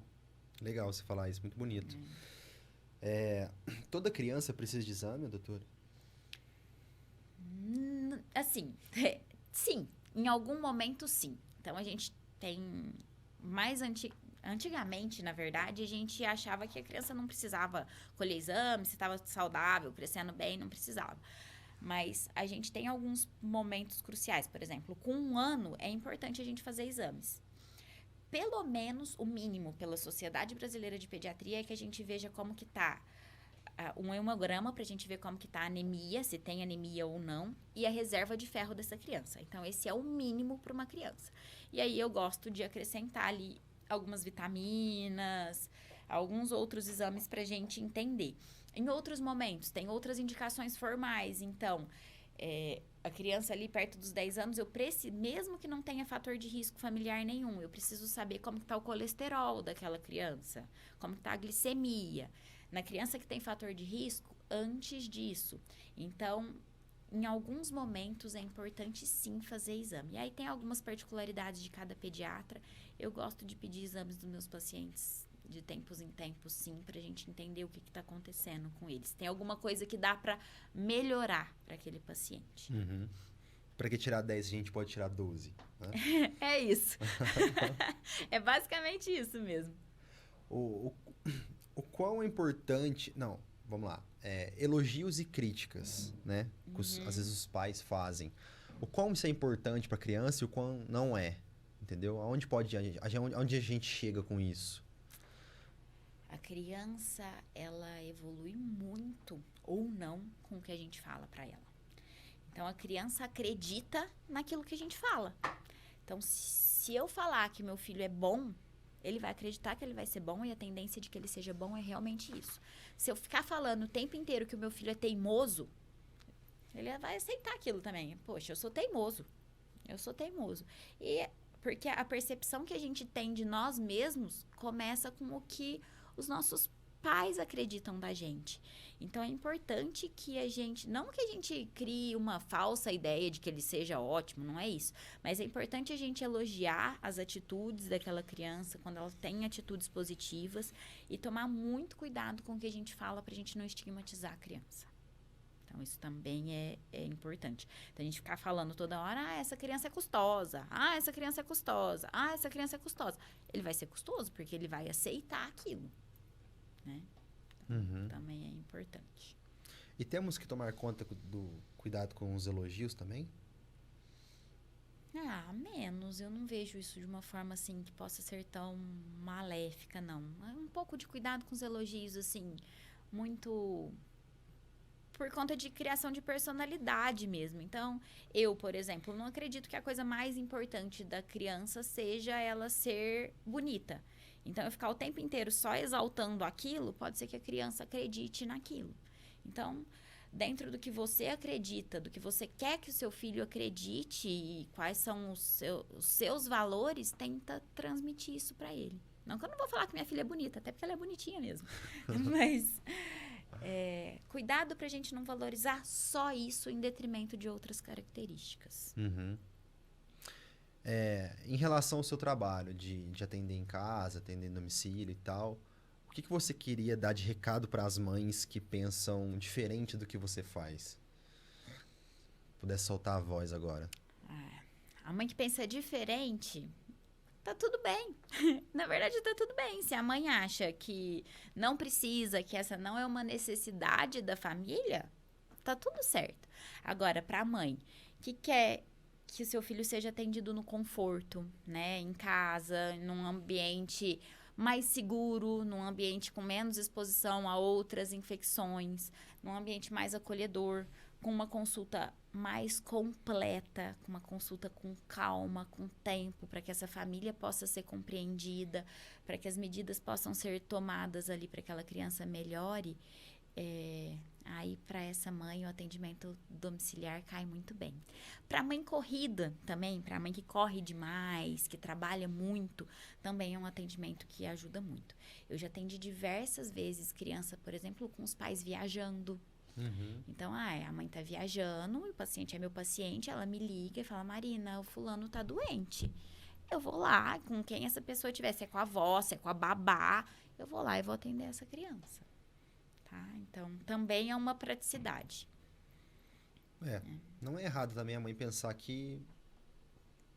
S1: Legal você falar isso, muito bonito. Toda criança precisa de exame, doutora?
S2: Assim, sim. Em algum momento, sim. Então, a gente tem antigamente, na verdade, a gente achava que a criança não precisava colher exame, se estava saudável, crescendo bem, não precisava. Mas a gente tem alguns momentos cruciais. Por exemplo, com 1 ano, é importante a gente fazer exames. Pelo menos, o mínimo, pela Sociedade Brasileira de Pediatria, é que a gente veja como que tá um hemograma, pra gente ver como que tá a anemia, se tem anemia ou não, e a reserva de ferro dessa criança. Então, esse é o mínimo para uma criança. E aí, eu gosto de acrescentar ali algumas vitaminas, alguns outros exames pra gente entender. Em outros momentos, tem outras indicações formais. Então, a criança ali perto dos 10 anos, eu preciso, mesmo que não tenha fator de risco familiar nenhum, eu preciso saber como está o colesterol daquela criança, como está a glicemia. Na criança que tem fator de risco, antes disso. Então, em alguns momentos é importante sim fazer exame. E aí tem algumas particularidades de cada pediatra. Eu gosto de pedir exames dos meus pacientes de tempos em tempos, sim, pra gente entender o que está acontecendo com eles. Tem alguma coisa que dá para melhorar para aquele paciente.
S1: Uhum. Para que tirar 10, a gente pode tirar 12, né?
S2: É isso. É basicamente isso mesmo.
S1: O quão é importante... Não, vamos lá. Elogios e críticas, né? Que às vezes os pais fazem. O quão isso é importante para a criança e o quão não é. Entendeu? Onde a gente chega com isso?
S2: A criança, ela evolui muito ou não com o que a gente fala para ela. Então, a criança acredita naquilo que a gente fala. Então, se eu falar que meu filho é bom, ele vai acreditar que ele vai ser bom e a tendência de que ele seja bom é realmente isso. Se eu ficar falando o tempo inteiro que o meu filho é teimoso, ele vai aceitar aquilo também. Poxa, eu sou teimoso. E porque a percepção que a gente tem de nós mesmos começa com o que os nossos pais acreditam da gente. Então, é importante que não que a gente crie uma falsa ideia de que ele seja ótimo, não é isso. Mas é importante a gente elogiar as atitudes daquela criança, quando ela tem atitudes positivas, e tomar muito cuidado com o que a gente fala pra gente não estigmatizar a criança. Então, isso também é importante. Então, a gente ficar falando toda hora, essa criança é custosa, essa criança é custosa, essa criança é custosa. Ele vai ser custoso, porque ele vai aceitar aquilo, né? Então, também é importante.
S1: E temos que tomar conta do cuidado com os elogios também?
S2: Menos. Eu não vejo isso de uma forma, assim, que possa ser tão maléfica, não. Um pouco de cuidado com os elogios, assim, muito por conta de criação de personalidade mesmo. Então, eu, por exemplo, não acredito que a coisa mais importante da criança seja ela ser bonita. Então, eu ficar o tempo inteiro só exaltando aquilo, pode ser que a criança acredite naquilo. Então, dentro do que você acredita, do que você quer que o seu filho acredite e quais são os seus valores, tenta transmitir isso para ele. Não que eu não vou falar que minha filha é bonita, até porque ela é bonitinha mesmo. Mas cuidado pra gente não valorizar só isso em detrimento de outras características.
S1: Em relação ao seu trabalho de atender em casa, atender em domicílio e tal, o que você queria dar de recado para as mães que pensam diferente do que você faz? Pudesse soltar a voz agora.
S2: A mãe que pensa diferente, tá tudo bem. Na verdade, tá tudo bem. Se a mãe acha que não precisa, que essa não é uma necessidade da família, tá tudo certo. Agora, pra mãe que quer que o seu filho seja atendido no conforto, né? Em casa, num ambiente mais seguro, num ambiente com menos exposição a outras infecções, num ambiente mais acolhedor, com uma consulta mais completa, com uma consulta com calma, com tempo, para que essa família possa ser compreendida, para que as medidas possam ser tomadas ali para que aquela criança melhore, aí para essa mãe o atendimento domiciliar cai muito bem. Para a mãe corrida também, para a mãe que corre demais, que trabalha muito, também é um atendimento que ajuda muito. Eu já atendi diversas vezes criança, por exemplo, com os pais viajando. Então, a mãe tá viajando, o paciente é meu paciente, ela me liga e fala, Marina, o fulano tá doente. Eu vou lá, com quem essa pessoa tiver, se é com a avó, se é com a babá, eu vou lá e vou atender essa criança. Tá? Então, também é uma praticidade.
S1: Não é errado também a mãe pensar que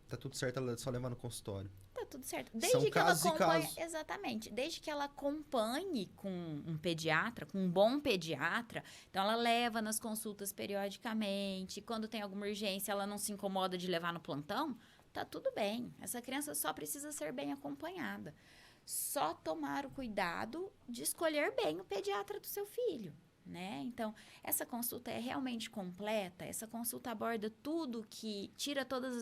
S1: tá tudo certo, ela só levar no consultório.
S2: Tá tudo certo. Desde
S1: São
S2: que
S1: casos
S2: ela
S1: e casos.
S2: Exatamente. Desde que ela acompanhe com um pediatra, com um bom pediatra. Então, ela leva nas consultas periodicamente. Quando tem alguma urgência, ela não se incomoda de levar no plantão. Tá tudo bem. Essa criança só precisa ser bem acompanhada. Só tomar o cuidado de escolher bem o pediatra do seu filho, né? Então, essa consulta é realmente completa, essa consulta aborda tudo que tira todas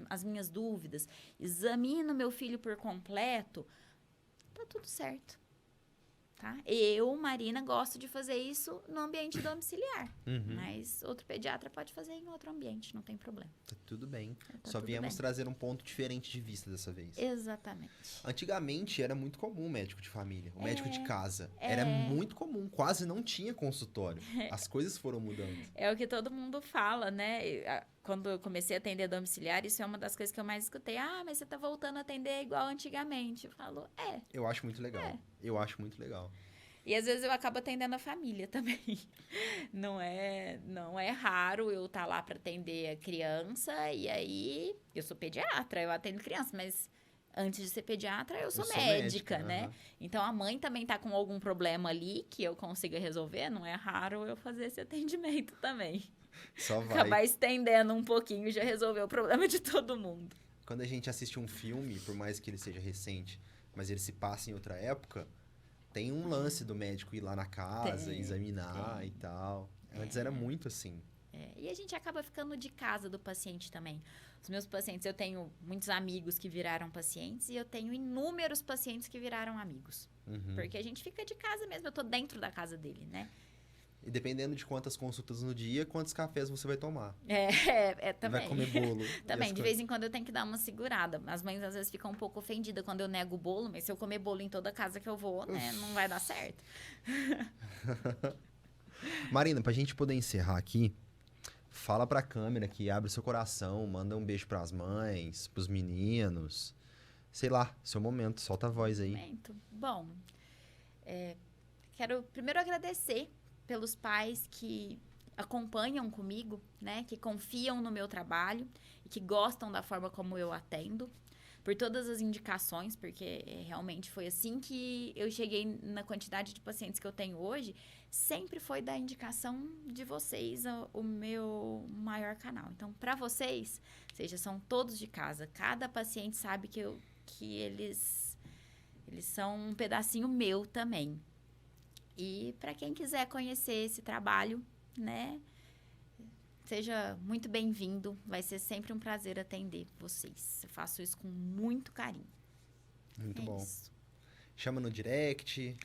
S2: as minhas dúvidas, examina o meu filho por completo, tá tudo certo, tá? Eu, Marina, gosto de fazer isso no ambiente domiciliar, mas outro pediatra pode fazer em outro ambiente, não tem problema.
S1: Tá tudo bem.
S2: Tá
S1: Só
S2: tudo
S1: viemos
S2: bem.
S1: trazer um ponto diferente de vista dessa vez.
S2: Exatamente.
S1: Antigamente era muito comum o médico de família, o médico de casa. Era muito comum, quase não tinha consultório. As coisas foram mudando.
S2: É o que todo mundo fala, né? Quando eu comecei a atender domiciliar, isso é uma das coisas que eu mais escutei. Mas você tá voltando a atender igual antigamente. Eu falo,
S1: Eu acho muito legal. Eu acho muito legal.
S2: E às vezes eu acabo atendendo a família também. Não é raro eu estar lá para atender a criança. E aí, eu sou pediatra, eu atendo criança, mas antes de ser pediatra, eu sou médica, né? Então, a mãe também tá com algum problema ali que eu consiga resolver. Não é raro eu fazer esse atendimento também.
S1: Só vai.
S2: Acabar estendendo um pouquinho e já resolver o problema de todo mundo.
S1: Quando a gente assiste um filme, por mais que ele seja recente, mas ele se passa em outra época, tem um lance do médico ir lá na casa, examinar e tal. Antes era muito assim.
S2: E a gente acaba ficando de casa do paciente também. Os meus pacientes, eu tenho muitos amigos que viraram pacientes e eu tenho inúmeros pacientes que viraram amigos. Porque a gente fica de casa mesmo, eu tô dentro da casa dele, né?
S1: E dependendo de quantas consultas no dia, quantos cafés você vai tomar.
S2: Também.
S1: Vai comer bolo.
S2: Também, de vez em quando eu tenho que dar uma segurada. As mães às vezes ficam um pouco ofendidas quando eu nego o bolo, mas se eu comer bolo em toda casa que eu vou, né, não vai dar certo.
S1: Marina, pra gente poder encerrar aqui, fala pra câmera aqui, abre seu coração, manda um beijo pras mães, pros meninos. Sei lá, seu momento, solta a voz aí.
S2: Bom, quero primeiro agradecer pelos pais que acompanham comigo, né? Que confiam no meu trabalho e que gostam da forma como eu atendo. Por todas as indicações, porque realmente foi assim que eu cheguei na quantidade de pacientes que eu tenho hoje, sempre foi da indicação de vocês o meu maior canal. Então, para vocês, seja, são todos de casa. Cada paciente sabe que eles são um pedacinho meu também. E para quem quiser conhecer esse trabalho, né? Seja muito bem-vindo. Vai ser sempre um prazer atender vocês. Eu faço isso com muito carinho.
S1: Muito
S2: É
S1: bom.
S2: isso.
S1: Chama no direct,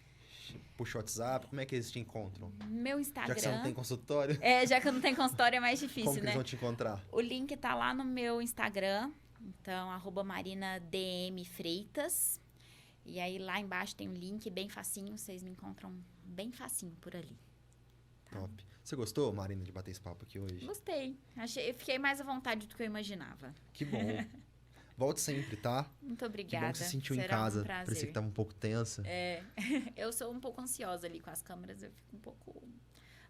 S1: puxa o WhatsApp, como é que eles te encontram?
S2: Meu Instagram...
S1: Já que você não tem consultório,
S2: já que eu não tenho consultório é mais difícil,
S1: como que
S2: né?
S1: eles vão te encontrar?
S2: O link tá lá no meu Instagram. Então, @marinadmfreitas. E aí, lá embaixo tem um link bem facinho. Vocês me encontram bem facinho por ali. Tá?
S1: Top. Você gostou, Marina, de bater esse papo aqui hoje?
S2: Gostei. Eu fiquei mais à vontade do que eu imaginava.
S1: Que bom. Volte sempre, tá?
S2: Muito
S1: Que
S2: obrigada.
S1: bom que você se sentiu em
S2: Será
S1: casa.
S2: um prazer.
S1: Parecia que tava um pouco tensa.
S2: Eu sou um pouco ansiosa ali com as câmeras. Eu fico um pouco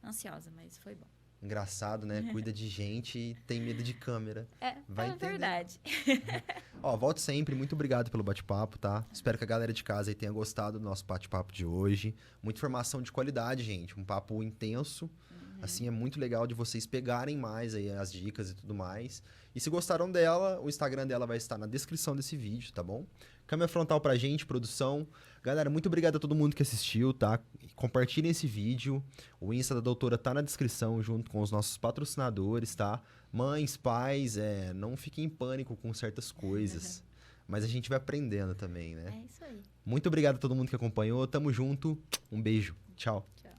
S2: ansiosa, mas foi bom.
S1: Engraçado, né? Cuida de gente e tem medo de câmera. Vai entender.
S2: Verdade.
S1: Ó, volte sempre. Muito obrigado pelo bate-papo, tá? Espero que a galera de casa aí tenha gostado do nosso bate-papo de hoje. Muita informação de qualidade, gente. Um papo intenso. Assim, é muito legal de vocês pegarem mais aí as dicas e tudo mais. E se gostaram dela, o Instagram dela vai estar na descrição desse vídeo, tá bom? Câmera frontal pra gente, produção. Galera, muito obrigado a todo mundo que assistiu, tá? Compartilhem esse vídeo. O Insta da doutora tá na descrição, junto com os nossos patrocinadores, tá? Mães, pais, não fiquem em pânico com certas coisas. Mas a gente vai aprendendo também, né?
S2: É isso aí.
S1: Muito obrigado a todo mundo que acompanhou. Tamo junto. Um beijo. Tchau.
S2: Tchau.